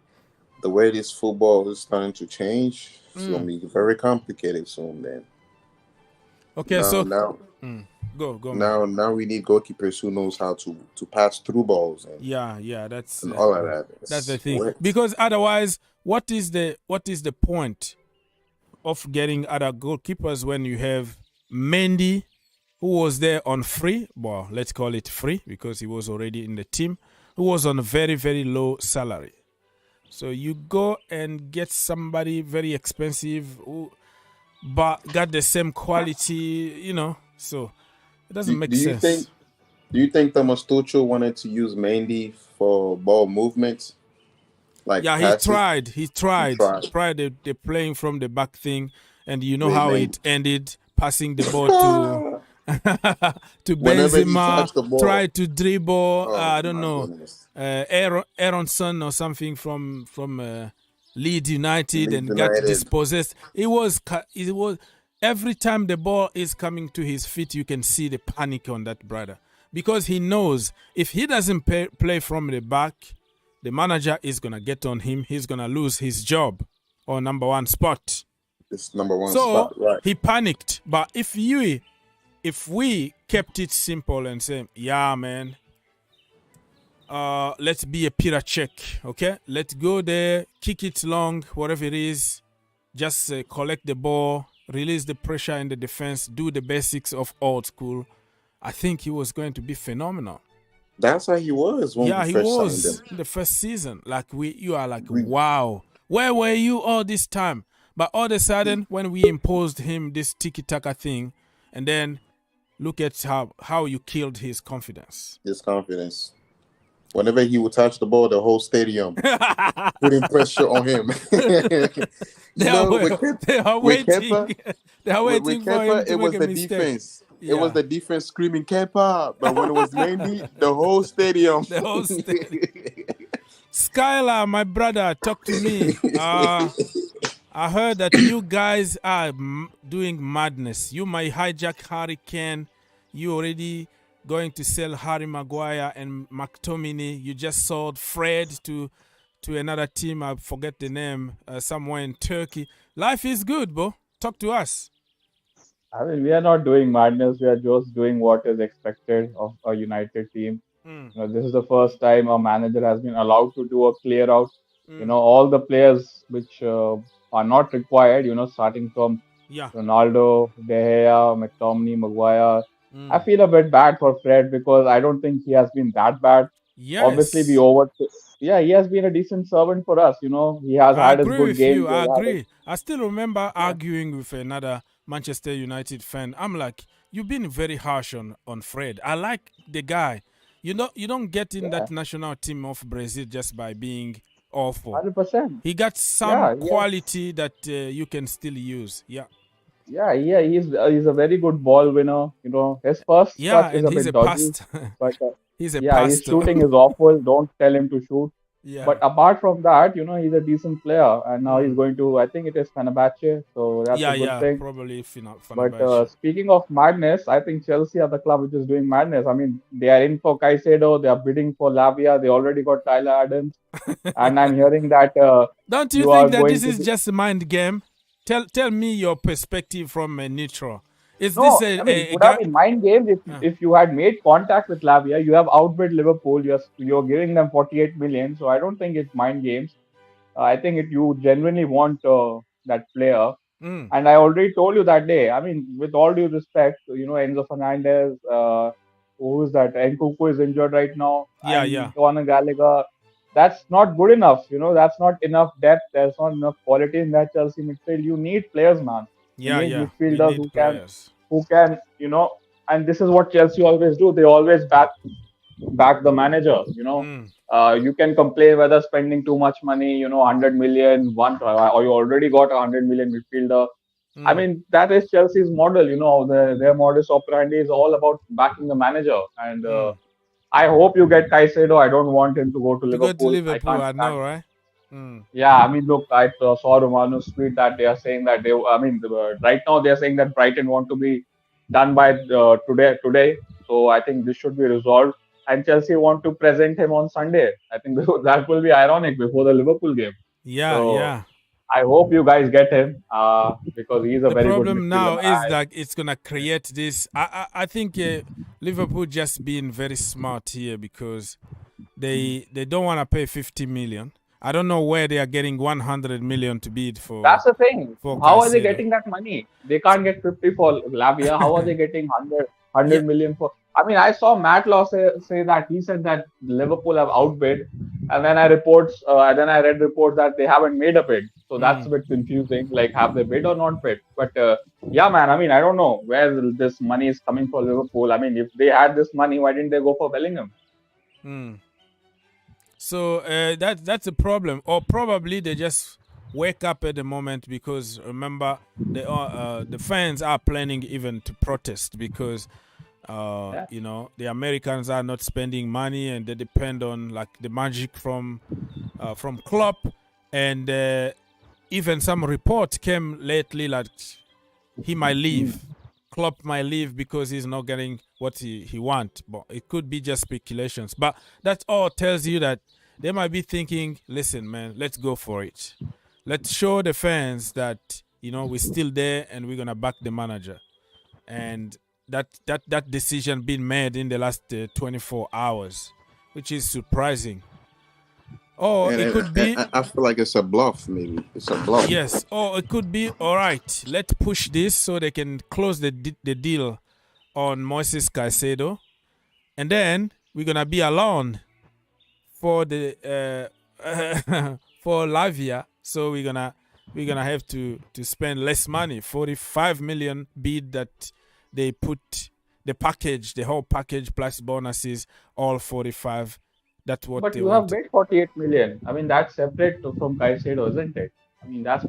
this football is starting to change, it's going to be very complicated soon then. Okay, go. Now we need goalkeepers who knows how to pass through balls. And, that's and all of that. That's the thing. Because otherwise, what is the point of getting other goalkeepers when you have Mendy, who was there on free. Well, let's call it free because he was already in the team, who was on a very, very low salary. So you go and get somebody very expensive who but got the same quality, so it doesn't make sense. Do you think Thomas Tuchel wanted to use Mendy for ball movements? Like passes? He tried. The playing from the back thing, and you know how it ended, passing the ball to to Benzema, tried to dribble. I don't know, Aronson or something from Leeds United and got dispossessed. It was every time the ball is coming to his feet, you can see the panic on that brother because he knows if he doesn't play from the back, the manager is gonna get on him. He's gonna lose his job or number one spot. It's number one spot, right? He panicked. But if we kept it simple and say, yeah, man, let's be a Peter check, okay? Let's go there, kick it long, whatever it is, just collect the ball, release the pressure in the defense, do the basics of old school. I think he was going to be phenomenal. That's how he was when he was in the first season. You are like, wow, where were you all this time? But all of a sudden, when we imposed him this tiki-taka thing, and then look at how you killed his confidence. Whenever he would touch the ball, the whole stadium putting pressure on him. They are waiting. They are waiting for him to make a mistake. Defense. Yeah. It was the defense screaming Kepa, but when it was Mendy, the whole stadium. Skylar, my brother, talk to me. I heard that you guys are doing madness. You might hijack Harry Kane. You already going to sell Harry Maguire and McTominay. You just sold Fred to another team. I forget the name. Somewhere in Turkey. Life is good, bro. Talk to us. I mean, we are not doing madness. We are just doing what is expected of a United team. This is the first time a manager has been allowed to do a clear out. All the players which are not required, starting from Ronaldo, De Gea, McTominay, Maguire. I feel a bit bad for Fred because I don't think he has been that bad. Yes. Obviously, he has been a decent servant for us. He has had his good games. I agree. I still remember arguing with another Manchester United fan. I'm like, you've been very harsh on Fred. I like the guy. You don't get in that national team of Brazil just by being awful. 100%. He got some quality that you can still use. Yeah. Yeah, he's a very good ball winner. His first touch is a bit dodgy, but he's a pastor. His shooting is awful. Don't tell him to shoot. Yeah. But apart from that, he's a decent player, and now he's going to. I think it is Fenerbahce, so that's a good thing. Probably Fenerbahce. But speaking of madness, I think Chelsea are the club which is doing madness. I mean, they are in for Caicedo, they are bidding for Lavia, they already got Tyler Adams, and I'm hearing that. Don't you think that this is just a mind game? Tell me your perspective from a neutral. It would have been mind games if you had made contact with Lavia. You have outbid Liverpool. You're giving them 48 million. So I don't think it's mind games. I think you genuinely want that player. And I already told you that day. I mean, with all due respect, Enzo Fernandez, who is that? Nkunku is injured right now. Conor Gallagher. That's not good enough. That's not enough depth. There's not enough quality in that Chelsea midfield. You need players, man. Midfielders who can, and this is what Chelsea always do. They always back the manager. You can complain whether spending too much money. 100 million, or you already got 100 million midfielder. I mean, that is Chelsea's model. Their modus operandi is all about backing the manager. And I hope you get Caicedo. I don't want him to go to Liverpool. I know, right? Yeah, I mean, look, I saw Romano's tweet that they are saying that right now they are saying that Brighton want to be done by today. So I think this should be resolved. And Chelsea want to present him on Sunday. I think that will be ironic before the Liverpool game. I hope you guys get him because he's a very good midfielder. The problem now is that it's going to create this. I think Liverpool just being very smart here because they don't want to pay 50 million. I don't know where they are getting 100 million to bid for. That's the thing. For How are they Caicedo. getting that money? They can't get 50 for Lavia. How are they getting 100 million for? I mean, I saw Matt Law say that he said that Liverpool have outbid, and then I read reports that they haven't made a bid. So that's a bit confusing. Like, have they bid or not bid? But yeah, man. I mean, I don't know where this money is coming for Liverpool. I mean, if they had this money, why didn't they go for Bellingham? So that's a problem, or probably they just wake up at the moment, because remember the fans are planning even to protest because you know, the Americans are not spending money and they depend on like the magic from Klopp, and even some report came lately like he might leave. Klopp might leave because he's not getting what he wants. But it could be just speculations. But that all tells you that they might be thinking, listen, man, let's go for it. Let's show the fans that, you know, we're still there and we're going to back the manager. And that decision being made in the last 24 hours, which is surprising. Oh, it could be. I feel like it's a bluff, maybe. It's a bluff. Yes. Oh, it could be. All right. Let's push this so they can close the deal on Moises Caicedo. And then we're going to be alone for the for Lavia. So we're gonna have to spend less money. 45 million bid that they put the whole package plus bonuses, all 45. That's what but they you wanted. have made 48 million. I mean, that's separate from Caicedo, isn't it? I mean, that's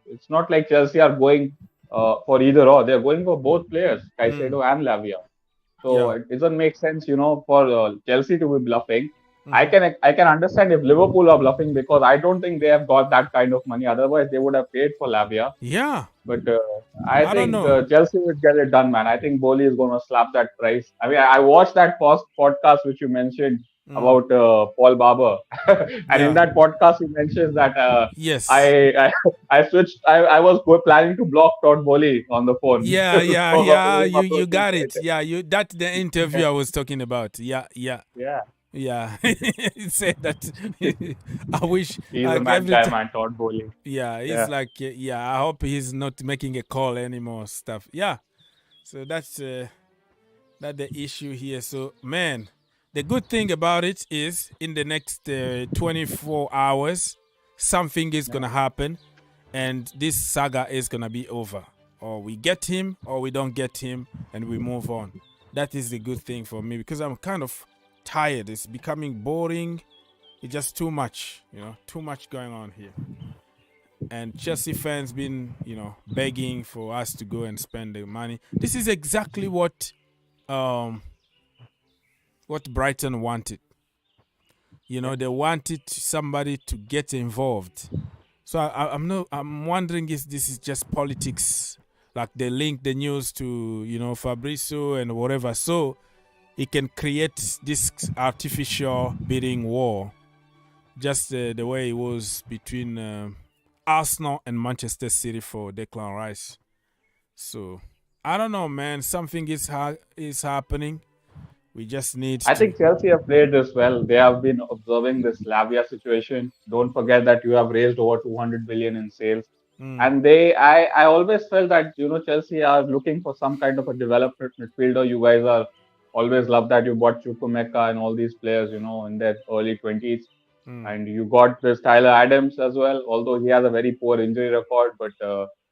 it's not like Chelsea are going for either or. They're going for both players, Caicedo and Lavia. So it doesn't make sense, you know, for Chelsea to be bluffing. I can understand if Liverpool are bluffing, because I don't think they have got that kind of money. Otherwise, they would have paid for Lavia. Yeah. But I think Chelsea would get it done, man. I think Boli is going to slap that price. I mean, I watched that podcast which you mentioned about Paul Barber, and in that podcast he mentions that yes, I switched. I was planning to block Todd Boli on the phone. Yeah. You got it. Yeah, that's the interview I was talking about. Yeah. He said that I wish he's a mad guy, man, Todd Boli. Yeah, he's like, I hope he's not making a call anymore. Stuff. Yeah. So that's the issue here. So, man, the good thing about it is in the next 24 hours, something is going to happen and this saga is going to be over. Or we get him or we don't get him and we move on. That is the good thing for me, because I'm kind of tired. It's becoming boring. It's just too much, you know, too much going on here. And Chelsea fans been, you know, begging for us to go and spend the money. This is exactly what Brighton wanted. You know, they wanted somebody to get involved. So I'm wondering if this is just politics. Like they link the news to, you know, Fabrizio and whatever. So it can create this artificial bidding war. Just the way it was between Arsenal and Manchester City for Declan Rice. So I don't know, man. Something is happening. We just need. I think Chelsea have played this well. They have been observing this Lavia situation. Don't forget that you have raised over 200 billion in sales, and I always felt that, you know, Chelsea are looking for some kind of a development midfielder. You guys are always love that you bought Chukwuemeka and all these players, you know, in their early 20s. And you got this Tyler Adams as well, although he has a very poor injury record. But,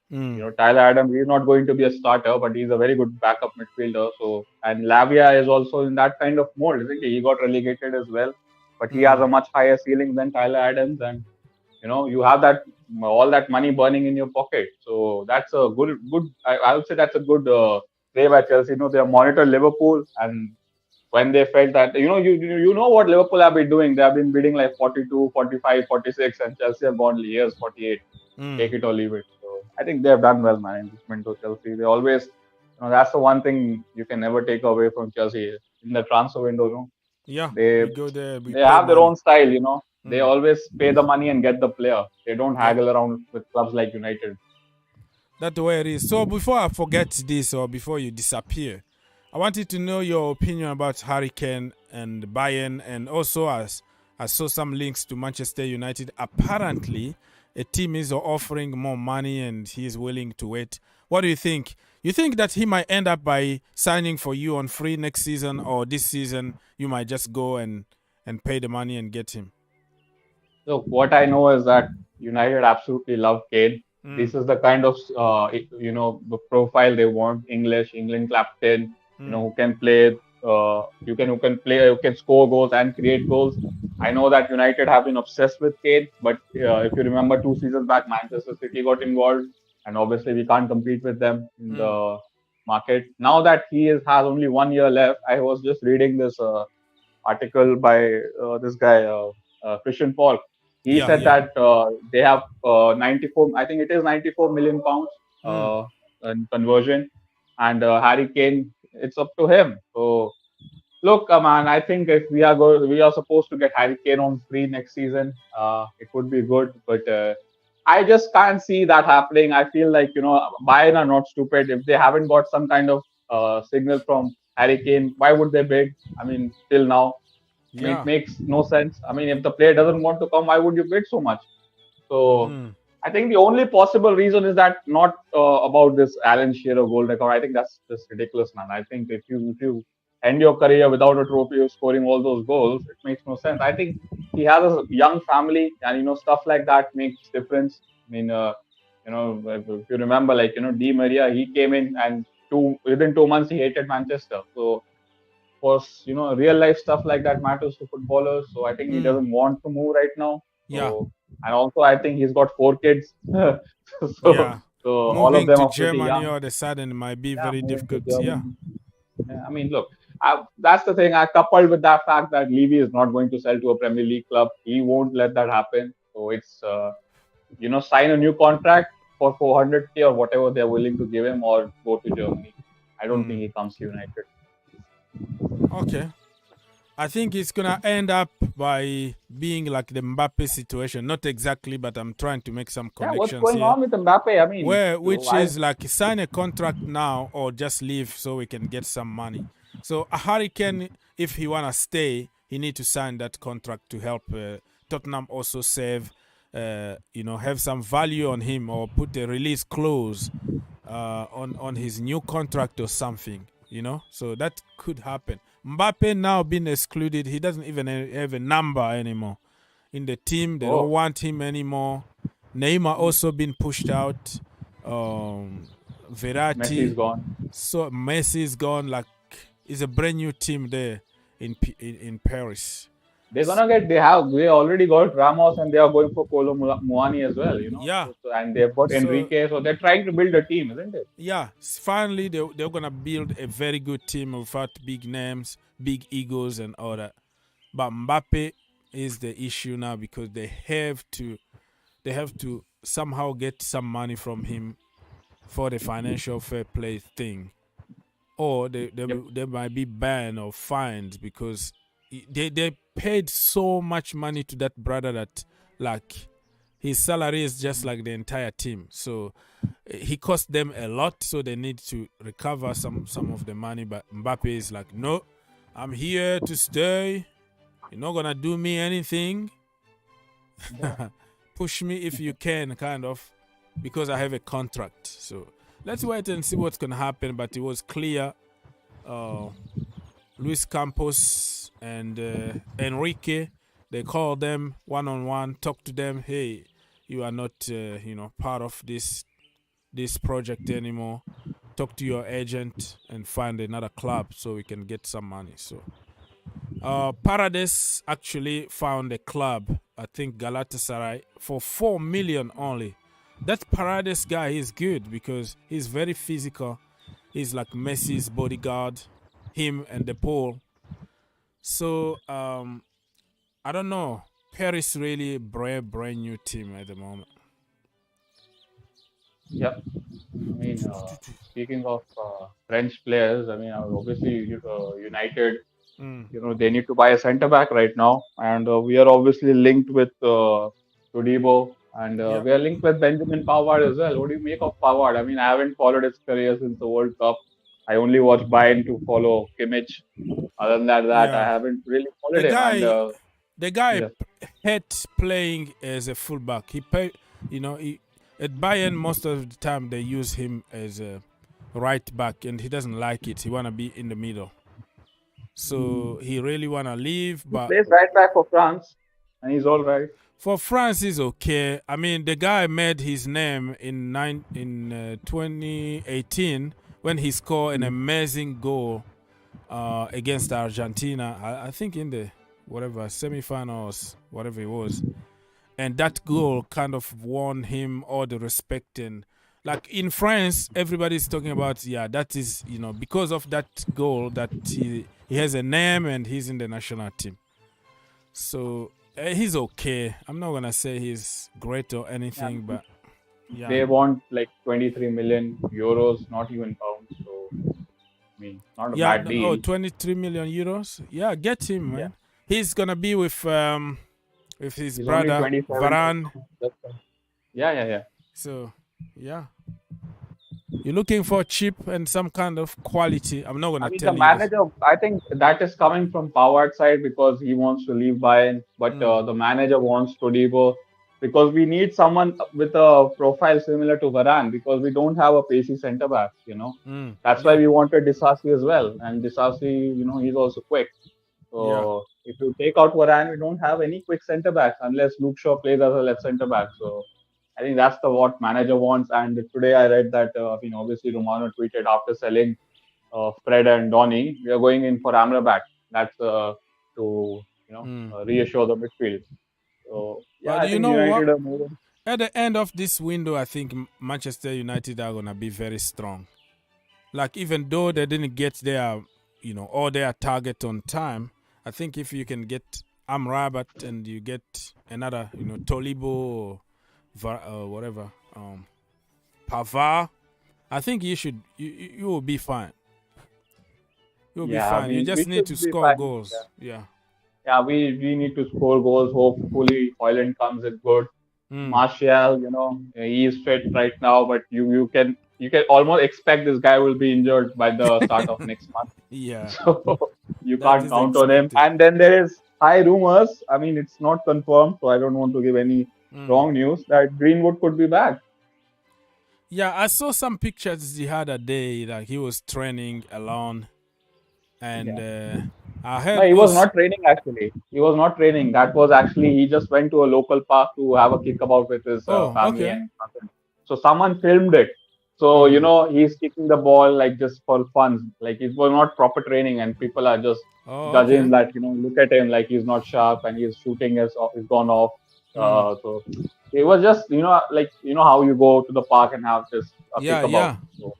you know, Tyler Adams, he's not going to be a starter, but he's a very good backup midfielder. So, and Lavia is also in that kind of mold, isn't he? He got relegated as well, but he has a much higher ceiling than Tyler Adams. And, you know, you have that all that money burning in your pocket. So that's a good. I would say that's a good play by Chelsea. You know, they have monitored Liverpool, and when they felt that, you know, you know what Liverpool have been doing. They have been bidding like 42, 45, 46, and Chelsea have gone years 48. Take it or leave it. So I think they have done well, man, in Chelsea. They always, you know, that's the one thing you can never take away from Chelsea in the transfer window. You know? Yeah, they go there. They have their own style. You know, they always pay the money and get the player. They don't haggle around with clubs like United. That's the way it is. So before I forget this, or before you disappear, I wanted to know your opinion about Harry Kane and Bayern, and also as I saw some links to Manchester United. Apparently, a team is offering more money and he is willing to wait. What do you think? You think that he might end up by signing for you on free next season, or this season you might just go and pay the money and get him? So what I know is that United absolutely love Kane. This is the kind of the profile they want. England captain, who can play. Who can score goals and create goals. I know that United have been obsessed with Kane, but if you remember 2 seasons back, Manchester City got involved, and obviously we can't compete with them in the market. Now that has only 1 year left, I was just reading this article by this guy Christian Paul. He said that they have 94. I think it is 94 million pounds in conversion, and Harry Kane. It's up to him. So look, man, I think if we are supposed to get Harry Kane on free next season. It would be good, but I just can't see that happening. I feel like Bayern are not stupid. If they haven't got some kind of signal from Harry Kane, why would they bid? I mean, till now, I mean, it makes no sense. I mean, if the player doesn't want to come, why would you bid so much? So I think the only possible reason is that not about this Alan Shearer goal record. I think that's just ridiculous, man. I think if you end your career without a trophy of scoring all those goals, it makes no sense. I think he has a young family, and stuff like that makes difference. I mean, if you remember, like Di Maria, he came in and within 2 months he hated Manchester. So course, real life stuff like that matters to footballers. So I think he doesn't want to move right now. So, and also I think he's got 4 kids. so all of them are pretty young. Germany all of a sudden might be very difficult. Yeah. I mean, look, that's the thing. I coupled with that fact that Levy is not going to sell to a Premier League club. He won't let that happen. So it's sign a new contract for 400k or whatever they're willing to give him, or go to Germany. I don't think he comes to United. Okay. I think it's going to end up by being like the Mbappe situation. Not exactly, but I'm trying to make some connections what's going on with Mbappe? I mean, which is like sign a contract now or just leave so we can get some money. So a Harry Kane, if he want to stay, he need to sign that contract to help Tottenham also save, have some value on him, or put a release clause on his new contract or something. So that could happen. Mbappe now being excluded, he doesn't even have a number anymore in the team. They don't want him anymore. Neymar also been pushed out. Verratti, Messi's gone. So Messi's gone. Like, it's a brand new team there in Paris. They're gonna get. They already got Ramos, and they are going for Kolo Muani as well. Yeah. And they've got Enrique, so they're trying to build a team, isn't it? Yeah. Finally, they're gonna build a very good team without big names, big egos, and all that. But Mbappe is the issue now, because they have to somehow get some money from him for the financial fair play thing, or they might be banned or fined, because they paid so much money to that brother that, like, his salary is just like the entire team. So he cost them a lot, so they need to recover some of the money. But Mbappe is like, no, I'm here to stay. You're not gonna do me anything. Push me if you can, kind of, because I have a contract. So let's wait and see what's gonna happen. But it was clear Luis Campos and Enrique, they called them one-on-one, talk to them. Hey, you are not, part of this project anymore. Talk to your agent and find another club so we can get some money. So, Paradise actually found a club, I think Galatasaray, for 4 million only. That Paradise guy is good because he's very physical. He's like Messi's bodyguard, him and the Paul. So, I don't know. Paris really a brand new team at the moment. Yep. I mean, speaking of French players, I mean, obviously United, they need to buy a centre back right now, and we are obviously linked with Todibo, and we are linked with Benjamin Pavard as well. What do you make of Pavard? I mean, I haven't followed his career since the World Cup. I only watch Bayern to follow Kimmich. Other than that, I haven't really followed him. the guy Yes. hates playing as a fullback. At Bayern most of the time they use him as a right back, and he doesn't like it. He wanna be in the middle. So he really wanna leave, He but plays right back for France, and he's all right. for France is okay. I mean, the guy made his name in 2018 when he scored an amazing goal against Argentina. I think in the semifinals, whatever it was, and that goal kind of won him all the respect. And like in France, everybody's talking about, that is, because of that goal that he has a name and he's in the national team. So he's okay. I'm not gonna say he's great or anything, but yeah. They want like 23 million euros, not even pounds. So, I mean, not a bad deal. 23 million euros. Yeah, get him, man. He's gonna be with his He's brother only 27. Varane. Yeah. So, yeah. You're looking for cheap and some kind of quality. I'm not gonna tell the you. manager, I think that is coming from Pavard's side because he wants to leave Bayern, but the manager wants Todibo because we need someone with a profile similar to Varane because we don't have a pacey centre back. That's why we wanted Disasi as well, and Disasi, he's also quick. So if you take out Varane, we don't have any quick centre backs unless Luke Shaw plays as a left centre back. So I think that's what manager wants. And today I read that obviously Romano tweeted after selling Fred and Donny, we are going in for Amrabat. That's to reassure the midfield. So but I think United are moving. At the end of this window, I think Manchester United are gonna be very strong. Like even though they didn't get their all their target on time, I think if you can get Amrabat and you get another Tolibo or whatever Pavard, I think you will be fine. You'll be fine. You just need to score goals. Yeah, we need to score goals. Hopefully Hoyland comes in good. Martial, he is fit right now, but you can almost expect this guy will be injured by the start of next month. Yeah. So you can't count on him. And then there is high rumors. I mean, it's not confirmed, so I don't want to give any wrong news that Greenwood could be back. Yeah, I saw some pictures the other day that he was training alone. And I heard he was not training actually. He was not training. That was actually he just went to a local park to have a kickabout with his family. Okay. And so someone filmed it. So he's kicking the ball like just for fun. Like it was not proper training, and people are just judging that look at him like he's not sharp and his shooting is gone off. So it was just how you go to the park and have this kickabout. Yeah. So,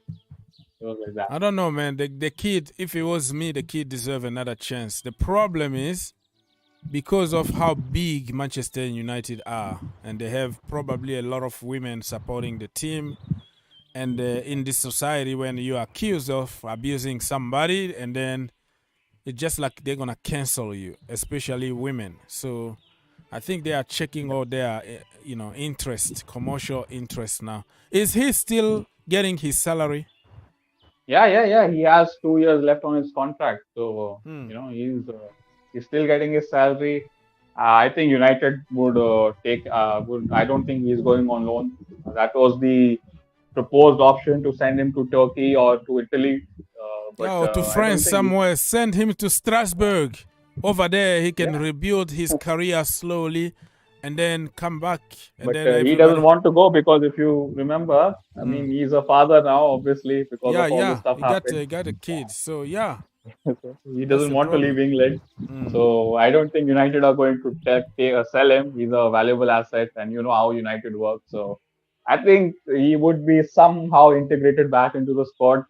like that. I don't know, man. The kid, if it was me, the kid deserves another chance. The problem is because of how big Manchester United are, and they have probably a lot of women supporting the team. And in this society, when you are accused of abusing somebody, and then it's just like they're gonna cancel you, especially women. So I think they are checking all their, interest, commercial interest now. Is he still getting his salary? Yeah. He has 2 years left on his contract, so he's still getting his salary. I think United would take. I don't think he's going on loan. That was the proposed option to send him to Turkey or to Italy. Or to France somewhere. Send him to Strasbourg. Over there, he can rebuild his career slowly. And then come back. And then he doesn't want to go because if you remember, I mean, he's a father now, obviously, because of all this stuff happening. He got a kid, so yeah. He doesn't want to leave England. So I don't think United are going to sell him. He's a valuable asset, and you know how United works. So I think he would be somehow integrated back into the squad.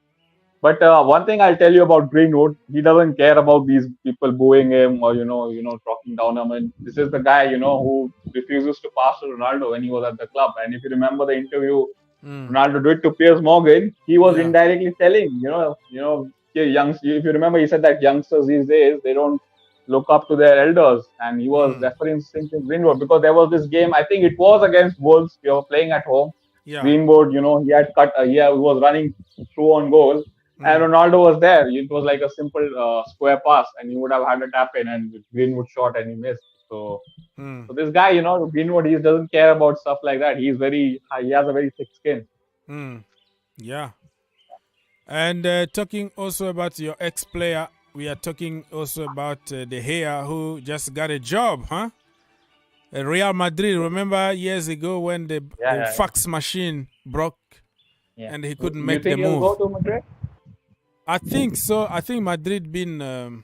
But one thing I'll tell you about Greenwood, he doesn't care about these people booing him or talking down him. And this is the guy who refuses to pass to Ronaldo when he was at the club. And if you remember the interview Ronaldo did to Piers Morgan, he was indirectly telling if you remember, he said that youngsters these days they don't look up to their elders, and he was referencing to Greenwood because there was this game. I think it was against Wolves. We were playing at home. Greenwood, he had cut. He was running through on goal. And Ronaldo was there. It was like a simple square pass, and he would have had a tap in, and Greenwood shot, and he missed. So this guy, Greenwood, he doesn't care about stuff like that. He has a very thick skin. Yeah. And talking also about your ex-player, we are talking also about De Gea, who just got a job, huh? Real Madrid. Remember years ago when the fax machine broke and he couldn't make the move? You think he'll go to Madrid? I think so. I think Madrid been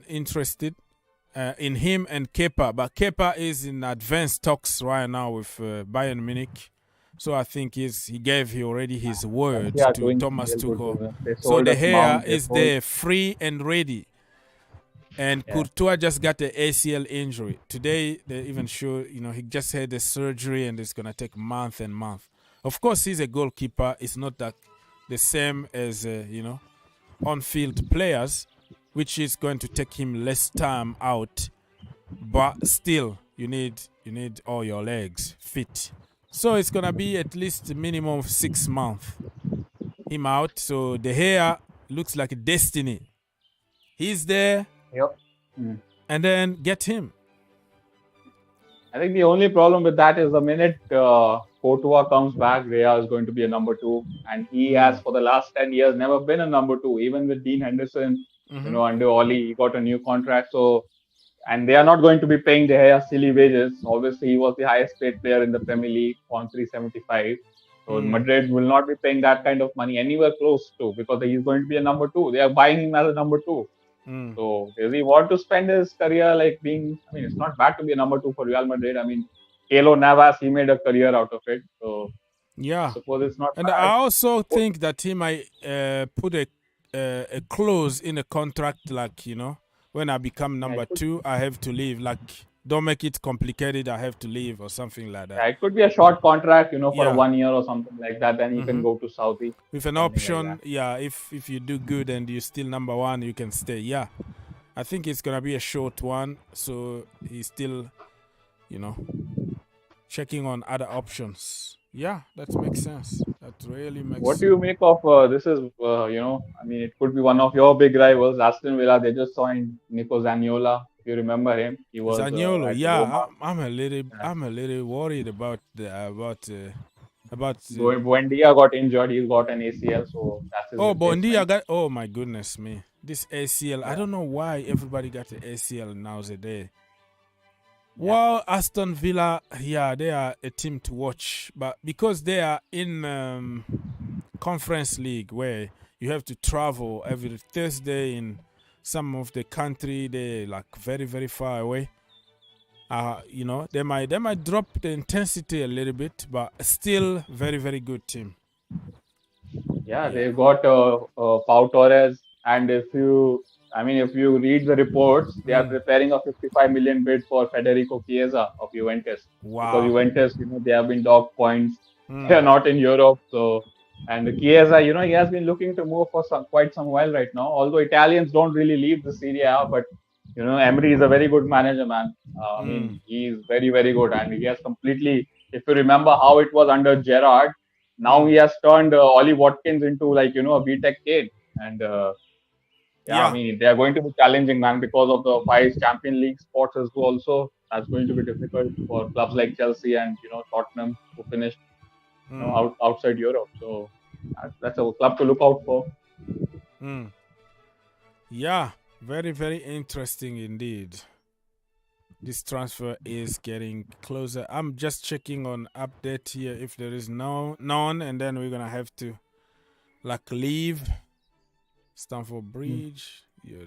interested in him and Kepa, but Kepa is in advanced talks right now with Bayern Munich. So I think he gave already his word to Thomas Tuchel. So De Gea is there, free and ready. And Courtois just got the ACL injury. Today, they even show, he just had the surgery and it's going to take month and month. Of course, he's a goalkeeper. It's not that the same as, on-field players, which is going to take him less time out. But still, you need all your legs fit. So it's going to be at least a minimum of 6 months. Him out. So De Gea looks like a destiny. He's there. Yep. And then get him. I think the only problem with that is the minute Courtois comes back, Rea is going to be a number 2. And he has, for the last 10 years, never been a number 2. Even with Dean Henderson, under Oli, he got a new contract. So, and they are not going to be paying De Gea silly wages. Obviously, he was the highest paid player in the Premier League on 375. So Madrid will not be paying that kind of money anywhere close to, because he's going to be a number 2. They are buying him as a number 2. So does he want to spend his career it's not bad to be a number 2 for Real Madrid. Keylor Navas, he made a career out of it. So yeah, I suppose it's not and bad. I also think that he might put a clause in a contract, like, when I become number 2, I have to leave. Like, don't make it complicated, I have to leave or something like that. Yeah, it could be a short contract, for 1 year or something like that. Then you can go to Saudi. With an option, if you do good and you're still number 1, you can stay. Yeah, I think it's going to be a short one. So he's still, checking on other options. Yeah, that makes sense. That really makes sense. What do you make of this? It could be one of your big rivals, Aston Villa. They just signed Nico Zaniolo. You remember him? He was Zaniolo. Roma. I'm a little worried about Buendia got injured. He got an ACL, so that's his Buendia got. Oh my goodness me! This ACL. I don't know why everybody got the ACL nowadays. Well, Aston Villa, they are a team to watch, but because they are in Conference League, where you have to travel every Thursday in some of the country, they're like very, very far away. They might drop the intensity a little bit, but still very, very good team. Yeah, they got Pau Torres, and if you read the reports, they are preparing a 55 million bid for Federico Chiesa of Juventus. Wow. Because Juventus, they have been dog points. They are not in Europe, so. And Chiesa, he has been looking to move for quite some while right now. Although Italians don't really leave the Serie A, but Emery is a very good manager, man. He's very, very good, and he has completely. If you remember how it was under Gerrard, now he has turned Ollie Watkins into a BTEC Kane, and they are going to be challenging, man, because of the 5 Champions League spots as well. Also, that's going to be difficult for clubs like Chelsea and Tottenham to finish. Outside Europe, so that's a club to look out for. Yeah, very, very interesting indeed. This transfer is getting closer. I'm just checking on update here if there is none, and then we're gonna have to leave Stamford Bridge. Yeah,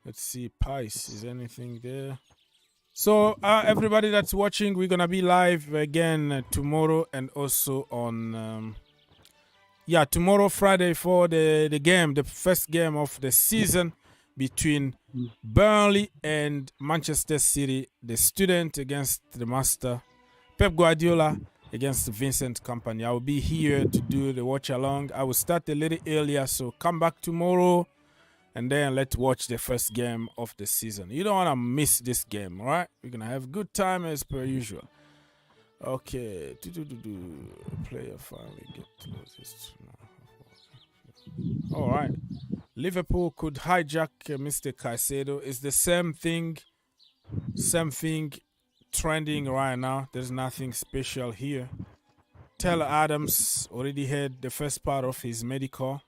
let's see, Pice. Is anything there? So everybody that's watching, we're gonna be live again tomorrow, and also on tomorrow, Friday, for the first game of the season between Burnley and Manchester City, the student against the master, Pep Guardiola against Vincent Kompany. I will be here to do the watch along. I will start a little earlier, so come back tomorrow. And then let's watch the first game of the season. You don't want to miss this game, all right? We're going to have a good time as per usual. Okay. Player finally get closest. All right. Liverpool could hijack Mr. Caicedo. It's the same thing trending right now. There's nothing special here. Taylor Adams already had the first part of his medical,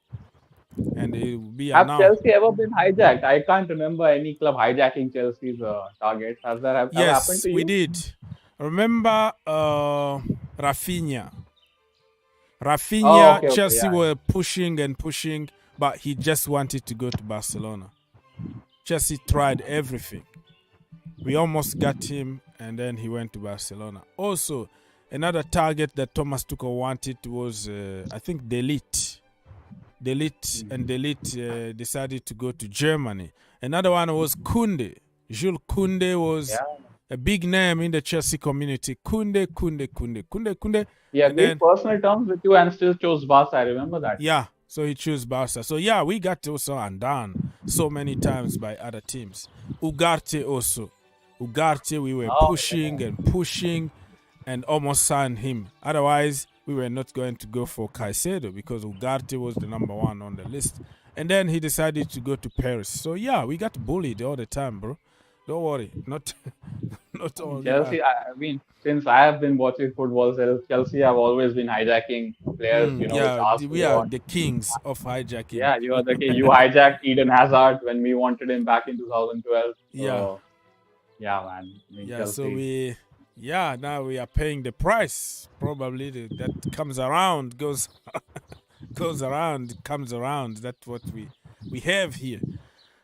and it will be Have announced. Chelsea ever been hijacked? I can't remember any club hijacking Chelsea's targets. Has that ever happened to you? Yes, we did. Remember Rafinha? Rafinha, Chelsea were pushing and pushing, but he just wanted to go to Barcelona. Chelsea tried everything. We almost got him, and then he went to Barcelona. Also, another target that Thomas Tuchel wanted was, I think, Deivid. Deivid decided to go to Germany. Another one was Koundé. Jules Koundé was a big name in the Chelsea community. Koundé. Yeah, made personal terms with you and still chose Barca. I remember that. Yeah, so he chose Barca. So yeah, we got also undone so many times by other teams. Ugarte also. Ugarte, we were pushing and almost signed him. Otherwise, we were not going to go for Caicedo because Ugarte was the number one on the list. And then he decided to go to Paris. So yeah, we got bullied all the time, bro. Don't worry. Not all. Chelsea, I mean, since I have been watching football, Chelsea have always been hijacking players, we are the kings of hijacking. Yeah, you are the king. You hijacked Eden Hazard when we wanted him back in 2012. So, yeah, man. I mean, Chelsea. So now we are paying the price. Probably that comes around, goes around, comes around. That's what we have here.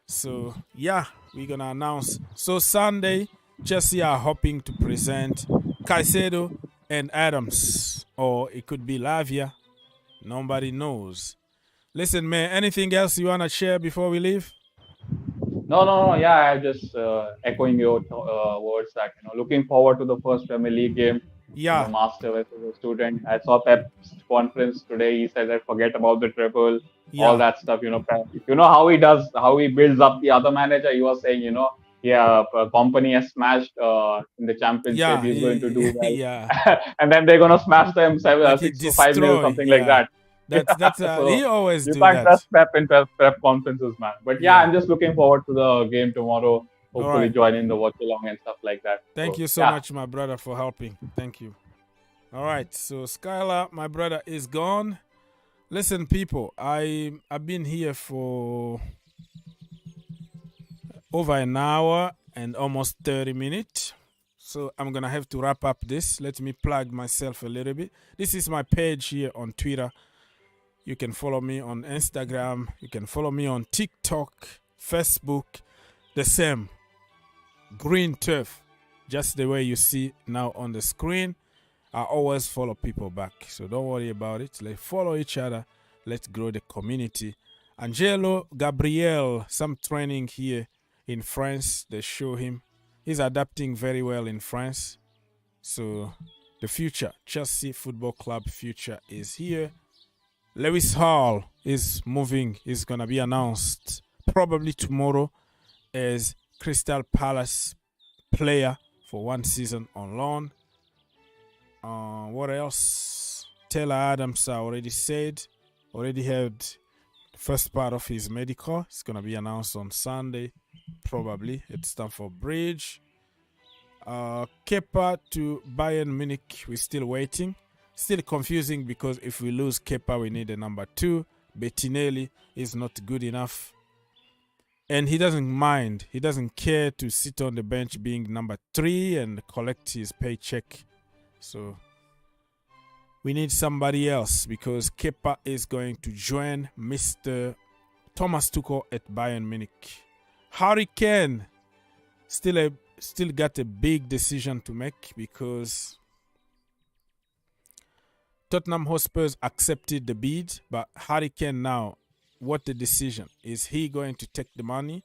So yeah, we're gonna announce. So Sunday, Chelsea are hoping to present Caicedo and Adams, or it could be Lavia. Nobody knows. Listen, man. Anything else you wanna share before we leave? No. Yeah, I'm just echoing your words that looking forward to the first Premier League game. Yeah, master versus a student. I saw Pep's conference today. He said that forget about the treble, all that stuff. How he does, how he builds up the other manager. He was saying, company has smashed in the championship. He's going to do well. And then they're gonna smash them 6-5 nil, something like that. That's so he always do that. You can't trust Pep in Pep conferences, man. But I'm just looking forward to the game tomorrow. Hopefully join in the watch along and stuff like that. Thank you so much, my brother, for helping. Thank you. All right, so Skylar, my brother, is gone. Listen, people, I've been here for over an hour and almost 30 minutes. So I'm going to have to wrap up this. Let me plug myself a little bit. This is my page here on Twitter. You can follow me on Instagram. You can follow me on TikTok, Facebook, the same. Green turf, just the way you see now on the screen. I always follow people back, so don't worry about it. Let's follow each other. Let's grow the community. Angelo Gabriel, some training here in France. They show him. He's adapting very well in France. So the future, Chelsea Football Club future is here. Lewis Hall is moving. Is going to be announced probably tomorrow as Crystal Palace player for 1 season on loan. What else? Taylor Adams, I already said. Already had the first part of his medical. It's going to be announced on Sunday, probably at Stamford Bridge. Kepa to Bayern Munich, we're still waiting. Still confusing because if we lose Kepa, we need a number 2. Bettinelli is not good enough. And he doesn't mind. He doesn't care to sit on the bench being number 3 and collect his paycheck. So we need somebody else because Kepa is going to join Mr. Thomas Tuchel at Bayern Munich. Harry Kane still got a big decision to make because Tottenham Hotspurs accepted the bid, but Harry Kane now, what the decision? Is he going to take the money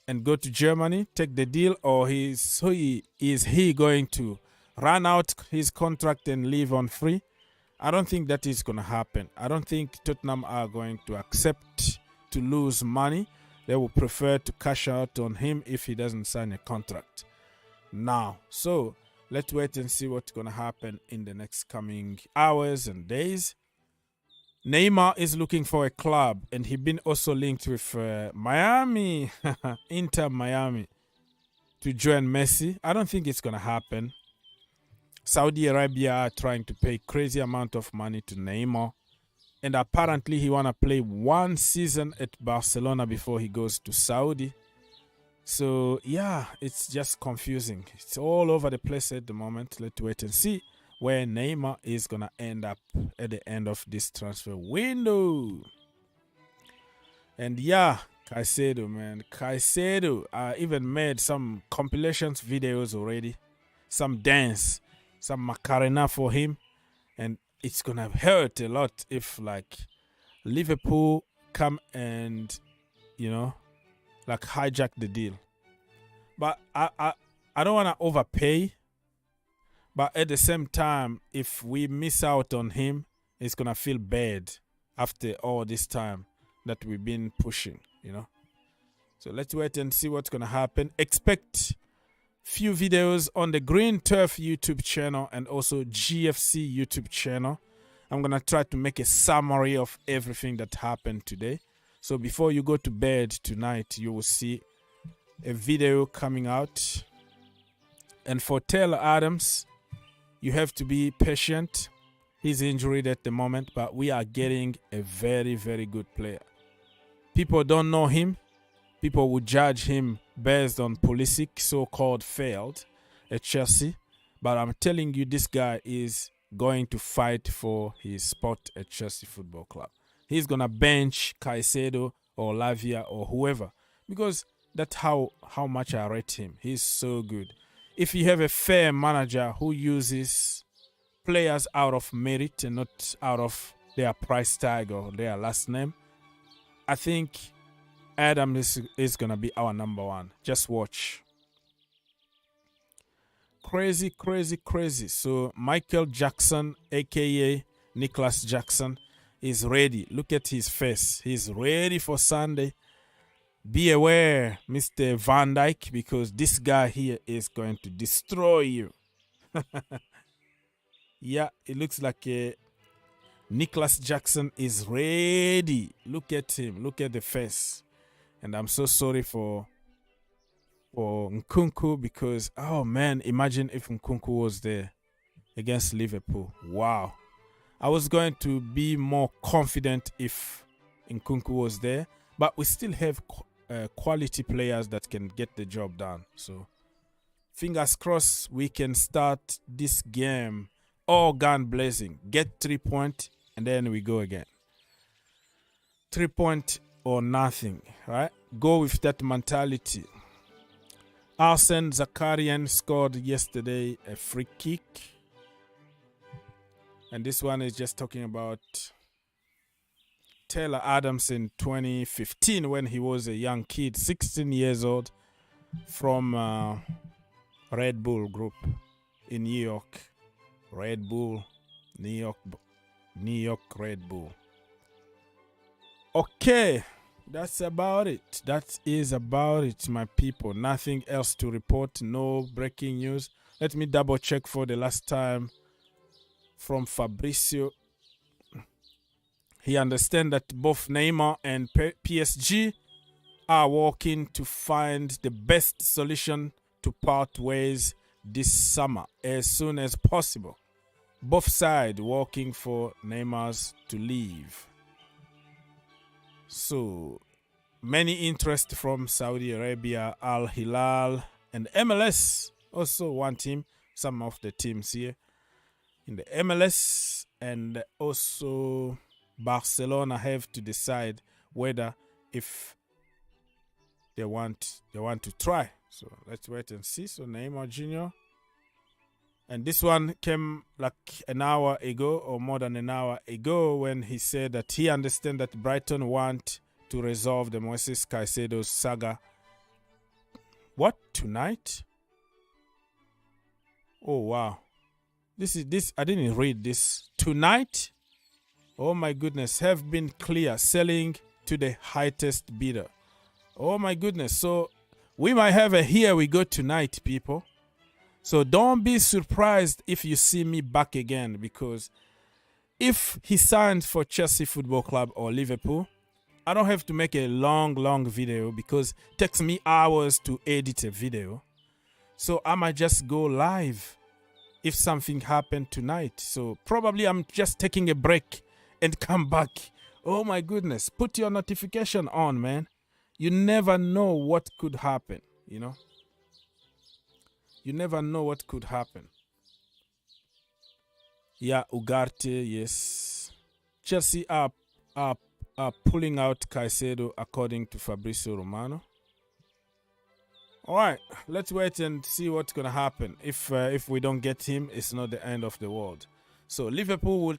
and go to Germany, take the deal, or is he going to run out his contract and leave on free? I don't think that is going to happen. I don't think Tottenham are going to accept to lose money. They will prefer to cash out on him if he doesn't sign a contract now. So let's wait and see what's going to happen in the next coming hours and days. Neymar is looking for a club, and he been also linked with Miami, Inter Miami, to join Messi. I don't think it's gonna happen. Saudi Arabia are trying to pay crazy amount of money to Neymar, and apparently he wanna play one season at Barcelona before he goes to Saudi. So yeah, it's just confusing. It's all over the place at the moment. Let's wait and see where Neymar is gonna end up at the end of this transfer window. And yeah, Caicedo, man. Caicedo even made some compilations videos already. Some dance, some Macarena for him. And it's gonna hurt a lot if like Liverpool come and, you know, like hijack the deal. But I don't wanna overpay. But at the same time, if we miss out on him, it's gonna feel bad after all this time that we've been pushing, you know. So let's wait and see what's gonna happen. Expect few videos on the Green Turf YouTube channel and also GFC YouTube channel. I'm gonna try to make a summary of everything that happened today. So before you go to bed tonight, you will see a video coming out. And for Taylor Adams, you have to be patient. He's injured at the moment, but we are getting a very, very good player. People don't know him. People will judge him based on Pulisic, so-called failed at Chelsea. But I'm telling you, this guy is going to fight for his spot at Chelsea Football Club. He's going to bench Caicedo or Lavia or whoever, because that's how much I rate him. He's so good. If you have a fair manager who uses players out of merit and not out of their price tag or their last name, I think Adam is going to be our number one. Just watch. Crazy, crazy, crazy. So Michael Jackson, a.k.a. Nicholas Jackson, is ready. Look at his face. He's ready for Sunday. Be aware, Mr. Van Dijk, because this guy here is going to destroy you. Yeah, it looks like Nicholas Jackson is ready. Look at him. Look at the face. And I'm so sorry for Nkunku because, oh man, imagine if Nkunku was there against Liverpool. Wow. I was going to be more confident if Nkunku was there, but we still have quality players that can get the job done. So fingers crossed we can start this game all gun blazing. Get 3 points and then we go again. 3 points or nothing, right? Go with that mentality. Arsene Zakarian scored yesterday a free kick. And this one is just talking about Taylor Adams in 2015 when he was a young kid, 16 years old, from Red Bull Group in New York. Red Bull, New York Red Bull. Okay, that's about it. That is about it, my people. Nothing else to report. No breaking news. Let me double check for the last time from Fabrizio. He understands that both Neymar and PSG are working to find the best solution to part ways this summer as soon as possible. Both sides working for Neymar's to leave. So, many interest from Saudi Arabia, Al Hilal, and MLS also want him. Some of the teams here in the MLS, and also Barcelona have to decide whether if they want to try. So let's wait and see. So Neymar Jr. And this one came like an hour ago or more than an hour ago when he said that he understands that Brighton want to resolve the Moises Caicedo saga. What? Tonight? Oh, wow. This I didn't read this. Tonight? Oh my goodness. Have been clear. Selling to the highest bidder. Oh my goodness. So we might have a here we go tonight, people. So don't be surprised if you see me back again, because if he signed for Chelsea Football Club or Liverpool, I don't have to make a long video because it takes me hours to edit a video. So I might just go live if something happened tonight. So probably I'm just taking a break and come back. Oh my goodness. Put your notification on, man. You never know what could happen, you know? You never know what could happen. Yeah, Ugarte, yes. Chelsea are pulling out Caicedo according to Fabrizio Romano. All right, let's wait and see what's going to happen. If we don't get him, it's not the end of the world. So Liverpool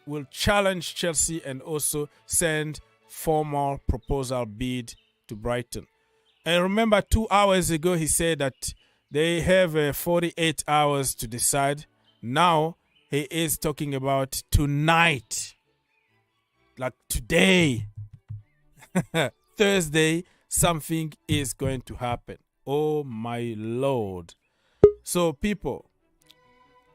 will challenge Chelsea and also send formal proposal bid to Brighton. And remember, 2 hours ago, he said that they have 48 hours to decide. Now, he is talking about tonight. Like today. Thursday, something is going to happen. Oh, my Lord. So, people,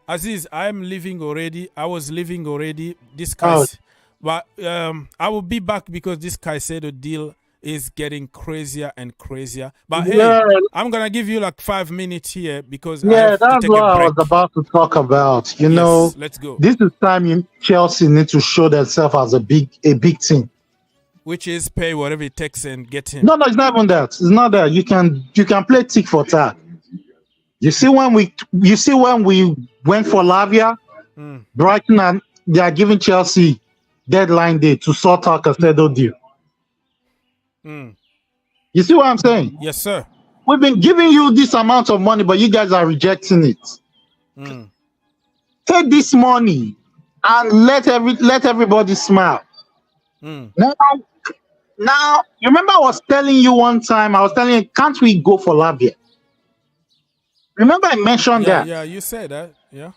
Aziz, I'm leaving already. I was leaving already. This guy's... But I will be back because this Caicedo deal is getting crazier and crazier. But hey, I'm gonna give you like 5 minutes here because I have that's to take what a I break. was about to talk about. You Yes, know, let's go. this is time Chelsea need to show themselves as a big team. Which is pay whatever it takes and get him. No, it's not even that. It's not that. You can play tick for tack. You see when we went for Lavia, Brighton, and they are giving Chelsea deadline day to sort out Caicedo deal. You see what I'm saying? Yes, sir. We've been giving you this amount of money, but you guys are rejecting it. Take this money and let everybody smile. Now, you remember I was telling you one time, can't we go for Lavia? Remember I mentioned that? Yeah, you said that. Yeah.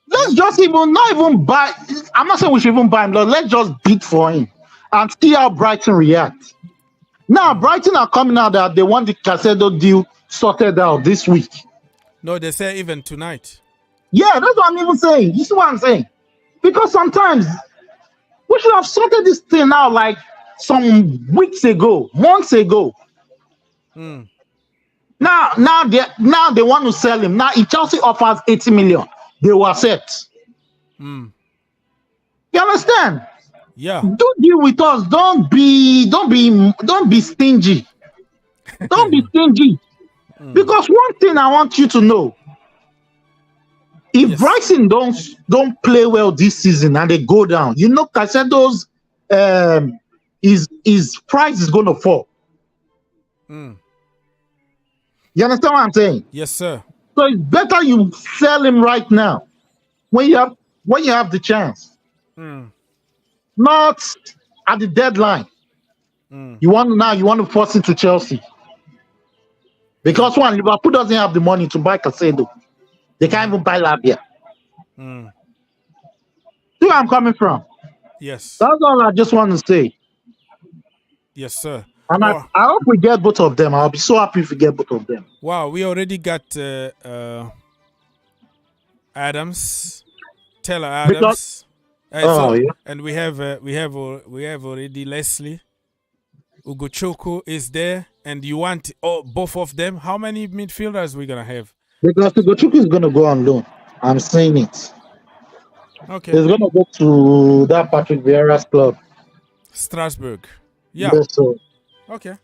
Let's just not even buy. I'm not saying we should even buy him, but let's just bid for him and see how Brighton react. Now, Brighton are coming out that they want the Caicedo deal sorted out this week. No, they say even tonight. Yeah, that's what I'm even saying. You see what I'm saying? Because sometimes we should have sorted this thing out like some weeks ago, months ago. Now they want to sell him. Now, if Chelsea offers 80 million, they will accept. You understand? Yeah. Do deal with us. Don't be stingy. Don't be stingy. Because one thing I want you to know: if Brighton don't play well this season and they go down, you know Caicedo's his price is going to fall. You understand what I'm saying? Yes, sir. So it's better you sell him right now when you have the chance. Not at the deadline. You want to force it to Chelsea. Because one, Liverpool doesn't have the money to buy Caicedo. They can't even buy Lavia. See where I'm coming from? Yes. That's all I just want to say. Yes, sir. And I hope we get both of them. I'll be so happy if we get both of them. Wow, we already got Adams, Taylor Adams. And we have already Leslie. Ugochukwu is there, and you want both of them. How many midfielders we gonna have? Because Ugochukwu is gonna go on loan. I'm saying it. Okay. He's gonna go to that Patrick Vieira's club, Strasbourg. Yeah. Yes, so. Okay.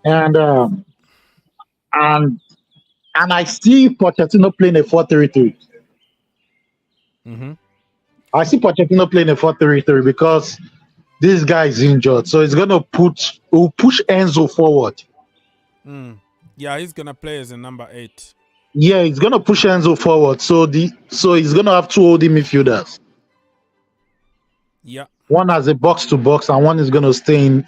And I see Pochettino playing a 4-3-3. I see Pochettino playing a 4-3-3 because this guy is injured, so he's gonna push Enzo forward. Yeah, he's gonna play as a number 8. Yeah, he's gonna push Enzo forward. So he's gonna have two holding midfielders. Yeah. One has a box to box, and one is gonna stay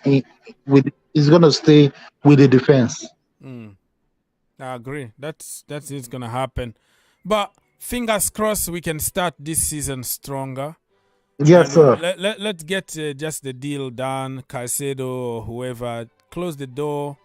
He's gonna stay with the defense. I agree. That's it's gonna happen. But fingers crossed we can start this season stronger. Yes, sir. Let's get just the deal done. Caicedo or whoever, close the door,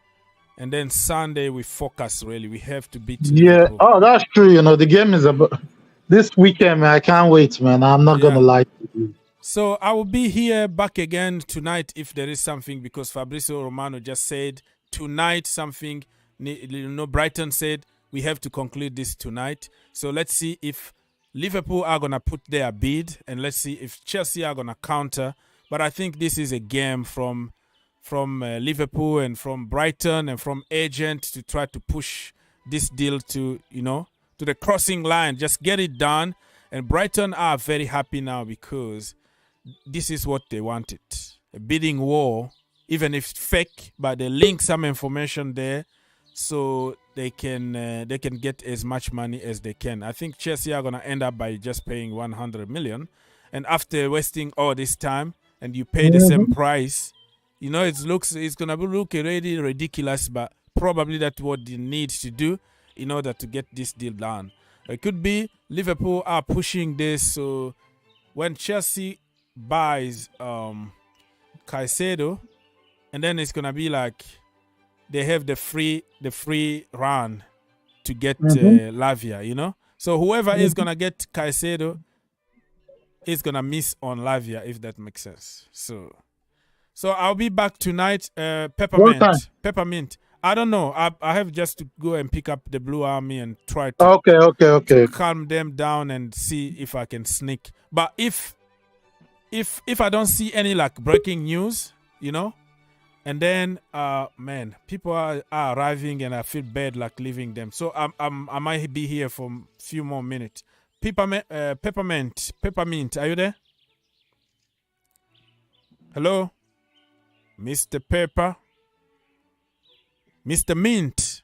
and then Sunday we focus. Really, we have to beat. Yeah. Liverpool. Oh, that's true. You know, the game is about. This weekend, man, I can't wait, man. I'm not gonna lie to you. So I will be here back again tonight if there is something, because Fabrizio Romano just said tonight something. Brighton said we have to conclude this tonight. So let's see if Liverpool are gonna put their bid, and let's see if Chelsea are gonna counter. But I think this is a game from Liverpool and from Brighton and from agent to try to push this deal to to the crossing line. Just get it done. And Brighton are very happy now because this is what they wanted. A bidding war, even if fake, but they link some information there so they can get as much money as they can. I think Chelsea are going to end up by just paying 100 million. And after wasting all this time and you pay the same price, it's going to look really ridiculous, but probably that's what they need to do in order to get this deal done. It could be Liverpool are pushing this, so when Chelsea buys Caicedo, and then it's gonna be like they have the free run to get Lavia, So whoever is gonna get Caicedo is gonna miss on Lavia, if that makes sense. So I'll be back tonight. Peppermint. I don't know. I have just to go and pick up the Blue Army and try to to calm them down and see if I can sneak. But if I don't see any like breaking news, and then man, people are arriving and I feel bad like leaving them. So I might be here for a few more minutes. Peppermint, are you there? Hello, Mr. Pepper. Mr. Mint,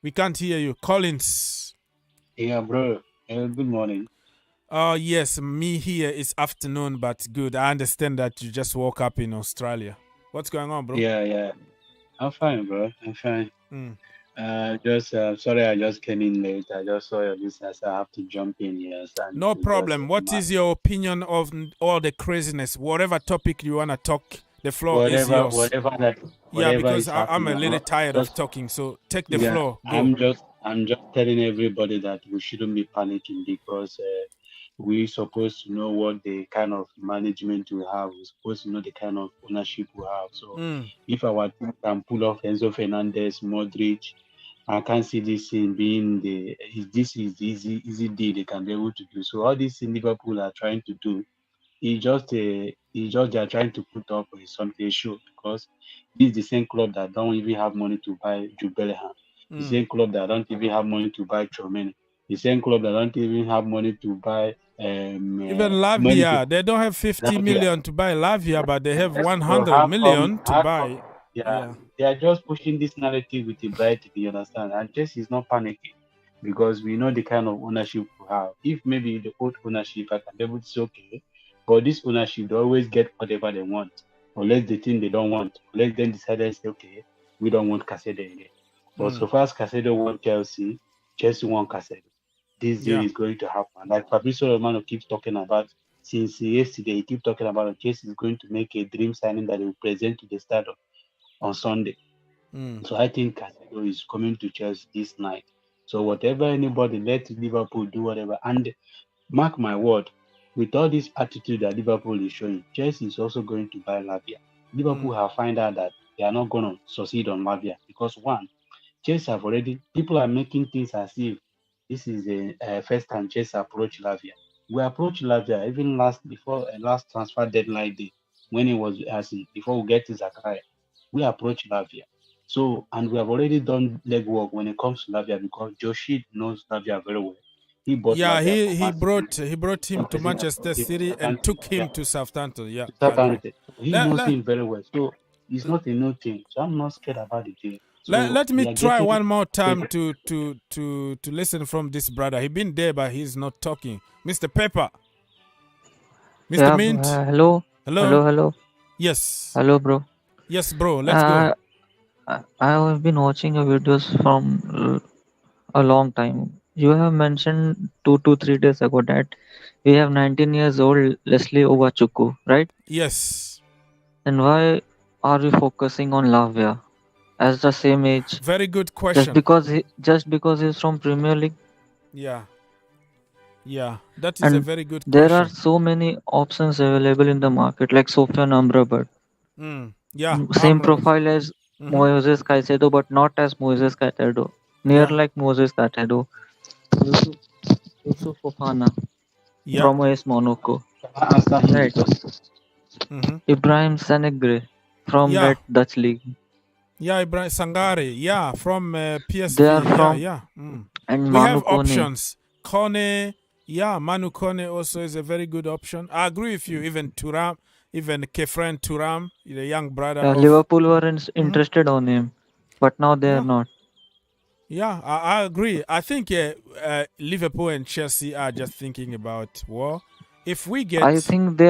we can't hear you. Collins. Yeah, bro. Good morning. Yes, me here is afternoon, but good. I understand that you just woke up in Australia. What's going on, bro? Yeah. I'm fine, bro. I'm fine. Sorry, I just came in late. I just saw your business. I have to jump in here. No problem. What is your opinion of all the craziness? Whatever topic you want to talk, the floor is yours. Because I'm a little tired of talking, so take the floor. Go. I'm just telling everybody that we shouldn't be panicking because we're supposed to know what the kind of management we have. We're supposed to know the kind of ownership we have. So if our team can pull off Enzo Fernandez, Modric, I can't see this thing being this is the easy deal they can be able to do. So all these things Liverpool are trying to do, they are trying to put up something show because this is the same club that don't even have money to buy Jude Bellingham. The same club that don't even have money to buy Romeo. The same club that don't even have money to buy even Lavia. They don't have 50 million to buy Lavia, but they have 100 million to buy. They are just pushing this narrative with the bright, you understand? And Chelsea is not panicking because we know the kind of ownership we have. If maybe the old ownership, I can be able to say, okay, but this ownership, they always get whatever they want, unless the thing they don't want. Unless then decide and say, okay, we don't want Caicedo again. But so far as Caicedo wants Chelsea, Chelsea wants Caicedo. This deal is going to happen. Like Fabrizio Romano keeps talking about since yesterday, he keeps talking about Chelsea is going to make a dream signing that he will present to the start on Sunday. So I think Caicedo is coming to Chelsea this night. So whatever anybody, let Liverpool do whatever. And mark my word, with all this attitude that Liverpool is showing, Chelsea is also going to buy Lavia. Liverpool have found out that they are not going to succeed on Lavia because one, Chelsea have already, people are making things as if this is the first time Chelsea approach Lavia. We approached Lavia even last transfer deadline day when it was before we get to Zakaria. We approached Lavia. So, and we have already done legwork when it comes to Lavia because Joshi knows Lavia very well. He bought Lavia he brought him to Manchester City and took him to Southampton. Yeah, he knows him very well. So it's not a new thing. So I'm not scared about the thing. So let me try one more time to listen from this brother. He's been there, but he's not talking. Mr. Pepper. Mr. Mint. Hello. Yes. Hello, bro. Yes, bro. Let's go. I have been watching your videos from a long time. You have mentioned 2 to 3 days ago that we have 19 years old Leslie Owachukwu, right? Yes. Then why are we focusing on Lavia as the same age? Very good question. Just because he's from Premier League? Yeah. Yeah, that is a And very good there are question. so many options available in the market, like Sofian Amrabat. Yeah, Same Amrabat. profile as Mm-hmm. Moises Caicedo, but not as Moises Caicedo. Near Yeah, like Moises Caicedo. Yusuf, Yusuf Fofana yeah. from AS Monaco. Can I answer him Right. because Mm-hmm. Ibrahim Senegre from Yeah, that Dutch league. yeah. Ibrahim Sangare. Yeah, from They are PSV. Yeah, from yeah. and We Manu have Kone. options. Kone. Yeah, Manu Kone also is a very good option. I agree with you. Even Turam, even Kefren Turam, the young brother of. Liverpool were Mhm. interested on him, but now they are Yeah, not. yeah. I agree. I think Liverpool and Chelsea are just thinking about war. If we I get. think they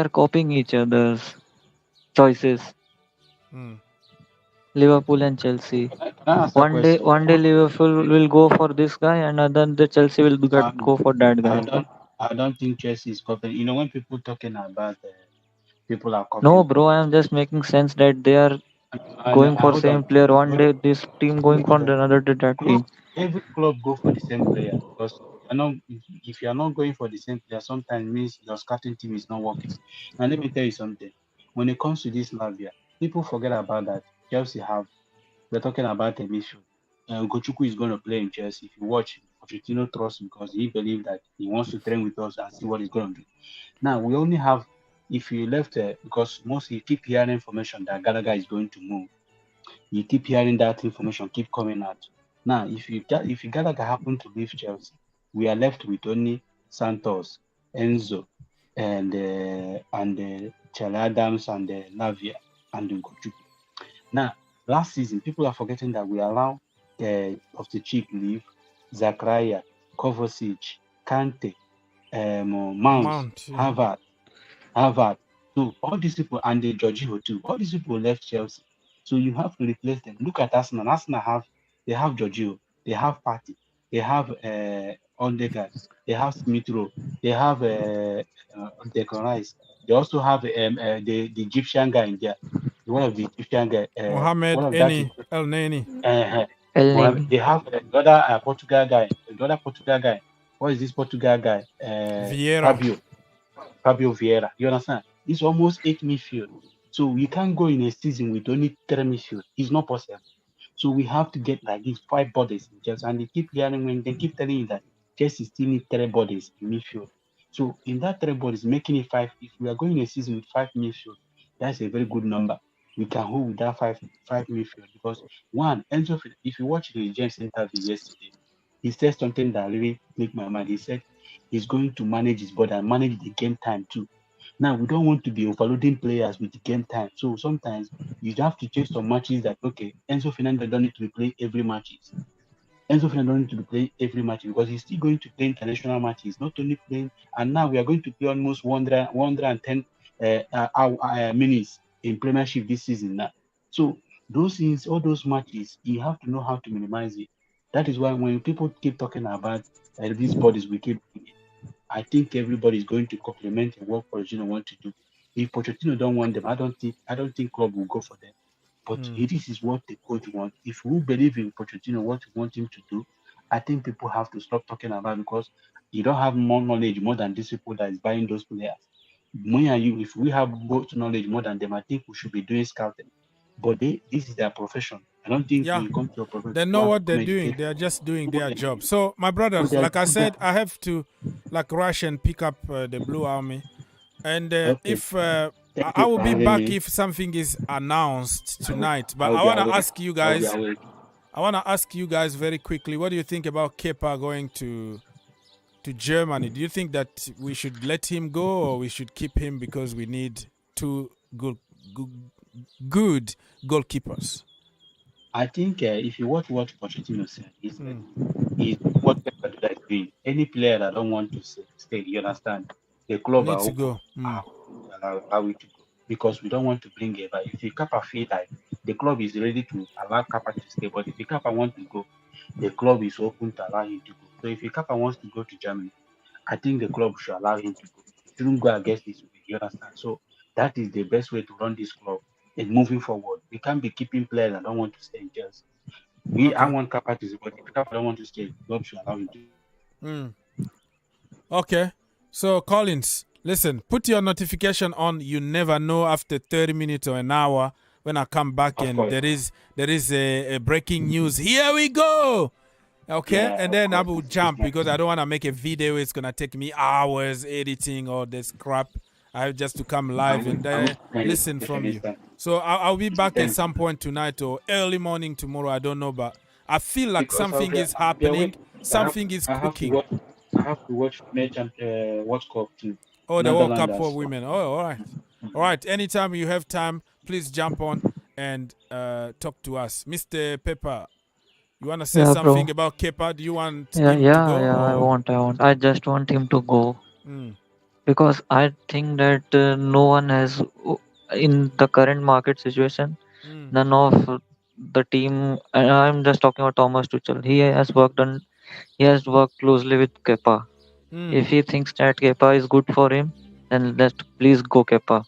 are copying each other's choices. Mm, Liverpool and Chelsea. can I ask a question? One day Liverpool will go for this guy, and then the Chelsea will Um, go for that I guy. don't, I don't think Chelsea is copying. You know, when people talking about people are No, copying. bro, I am just making sense that they are And going for hold same on, player. One hold day on, this team going for hold on. another day that Club, team. every club go for the same player because you know if you are not going for the same player, sometimes means your scouting team is not working. Now let me tell you something. When it comes to this Lavia, people forget about that. Chelsea have. We're talking about a midfield. Gochuku is going to play in Chelsea. If you watch, Pochettino trusts because he believes that he wants to train with us and see what he's going to do. Now we only have, if you left, because most you keep hearing information that Gallagher is going to move. You keep hearing that information keep coming out. Now, if you Gallagher happen to leave Chelsea, we are left with only Santos, Enzo, and Charlie Adams and Lavia and Nkunku. Now, last season, people are forgetting that we allow of the cheek leave, Zachariah, Kovacic, Kante, Mounts, Mount. Yeah. Harvard. So all these people and the Jorginho too. All these people left Chelsea. So you have to replace them. Look at Arsenal. Arsenal have Jorginho, they have Partey, they have Odegaard, they have Smith Rowe, they have Declan Rice. They also have the Egyptian guy in there. One of the Egyptian guy, one Mohamed of that is Eni El Neni. uh, El Mohamed. Neni. They have the other Portugal guy. The other Portugal guy. What is this Portugal guy? Vieira. Fabio Vieira. You understand? It's almost eight midfield. So we can't go in a season with only three midfield. It's not possible. So we have to get like these five bodies in Chelsea. And they keep hearing when they keep telling you that Chelsea still need three bodies in midfield. So in that three bodies, making it five, if we are going in a season with five midfield, that's a very good number. We can hold with that five midfield because one, Enzo, if you watch the James interview yesterday, he said something that really clicked my mind. He said he's going to manage his body and manage the game time too. Now we don't want to be overloading players with the game time. So sometimes you have to change some matches that okay, Enzo Fernandez don't need to be playing every matches. Enzo Fernandez don't need to be playing every match because he's still going to play international matches, not only playing. And now we are going to play almost 110 minutes in Premiership this season now. So those things, all those matches, you have to know how to minimize it. That is why when people keep talking about these bodies, we keep bringing, I think everybody is going to compliment what Pochettino want to do. If Pochettino don't want them, I don't think club will go for them. But this is what the coach wants. If we believe in Pochettino, what we want him to do, I think people have to stop talking about because you don't have more knowledge more than these people that is buying those players. Me and you, if we have both knowledge more than them, I think we should be doing scouting. But this is their profession. I don't think when Yeah. you come to a profession, They know you have to what they're come doing. educate. They are just doing People their job. educate. So, my So brothers, they are like I doing that. said, I have to like rush and pick up the Blue Army. And Okay. if Thank I you will for be having back me. if something is announced tonight. But I'll I be want to awake. ask you I'll be guys. awake. I want to ask you guys very quickly. What do you think about Kepa going to Germany? Do you think that we should let him go or we should keep him because we need two good, good goalkeepers? I think if you watch what Pochettino said, he said Mm. he's doing what Guardiola is doing. Any player that don't want to stay, you understand, the club are Needs to open go. Mm. to allow it to go because we don't want to bring it. But if the Kappa feel like the club is ready to allow Kappa to stay, but if the Kappa want to go, the club is open to allow him to go. So if the Kappa wants to go to Germany, I think the club should allow him to go. He shouldn't go against his will. You understand? So that is the best way to run this club. And moving forward, we can't be keeping players that don't want to stay in Chelsea. I Okay. want Kappa to stay, but if Kappa don't want to stay, the club should allow him to. Mm. Okay. So Collins, listen, put your notification on. You never know after 30 minutes or an hour when I come back Of and course. there is a breaking news. Here we go. Okay, Yeah, and of then I course. will jump because I don't want to make a video. It's gonna take me hours editing all this crap. I have just to come live and listen from you. So I'll be back at some point tonight or early morning tomorrow. I don't know, but I feel like Because something is happening. Something is I have to cooking. watch. I have to watch World Cup too. Oh, the World Cup for Netherlands. women. Oh, all right. All right. Anytime you have time, please jump on and talk to us. Mr. Pepper, you want to say Yeah, something bro. about Kepa? Do you want Yeah, him to yeah, go? yeah. I Or? want. I just want him to go Mm, because I think that no one has in the current market situation. mm, None of the team. And I'm just talking about Thomas Tuchel. He has worked on. He has worked closely with Kepa. mm. If he thinks that Kepa is good for him, then let please go Kepa.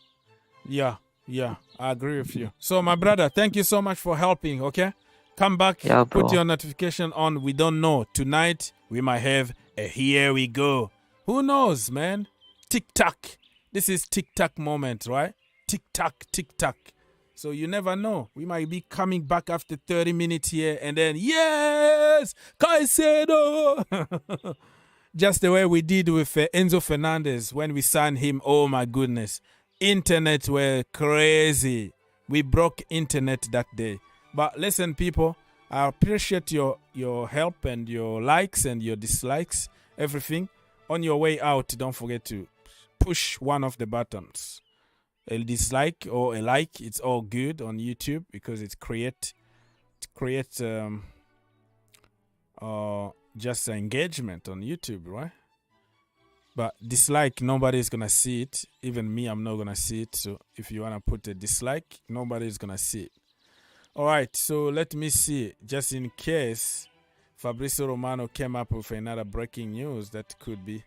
Yeah, yeah. I agree with you. So, my brother, thank you so much for helping, okay? Come back, Yeah, put bro. your notification on. We don't know. Tonight, we might have a here we go. Who knows, man? Tick-tock. This is tick-tock moment, right? Tick-tock, tick-tock. So you never know. We might be coming back after 30 minutes here and then, yes, Caicedo. Just the way we did with Enzo Fernandez when we signed him. Oh, my goodness. Internet were crazy. We broke internet that day. But listen, people, I appreciate your help and your likes and your dislikes, everything. On your way out, don't forget to push one of the buttons. A dislike or a like, it's all good on YouTube because it creates just engagement on YouTube, right? But dislike, nobody's gonna see it. Even me, I'm not gonna see it. So if you wanna put a dislike, nobody's gonna see it. All right, so let me see. Just in case Fabrizio Romano came up with another breaking news, that could be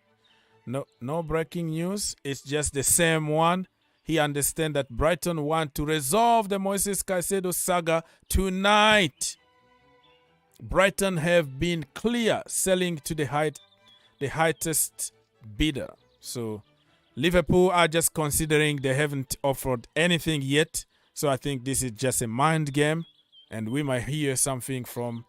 no breaking news. It's just the same one. He understands that Brighton want to resolve the Moises Caicedo saga tonight. Brighton have been clear selling to the highest bidder. So Liverpool are just considering they haven't offered anything yet. So I think this is just a mind game. And we might hear something from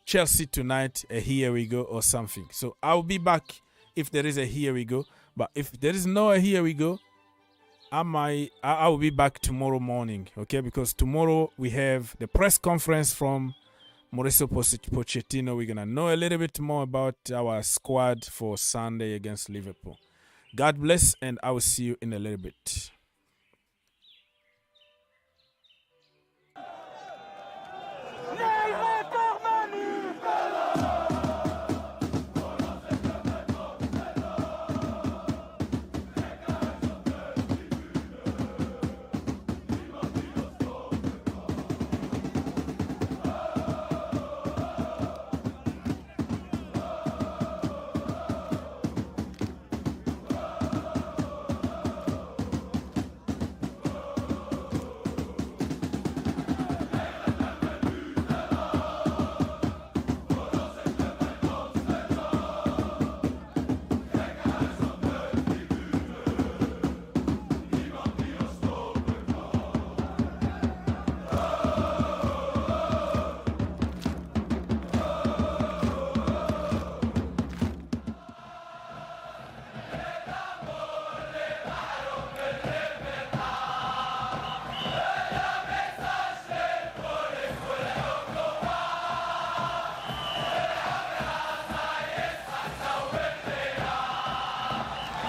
Chelsea tonight, a here we go or something. So I'll be back if there is a here we go. But if there is no a here we go, I will be back tomorrow morning, okay? Because tomorrow we have the press conference from Mauricio Pochettino. We're going to know a little bit more about our squad for Sunday against Liverpool. God bless, and I will see you in a little bit.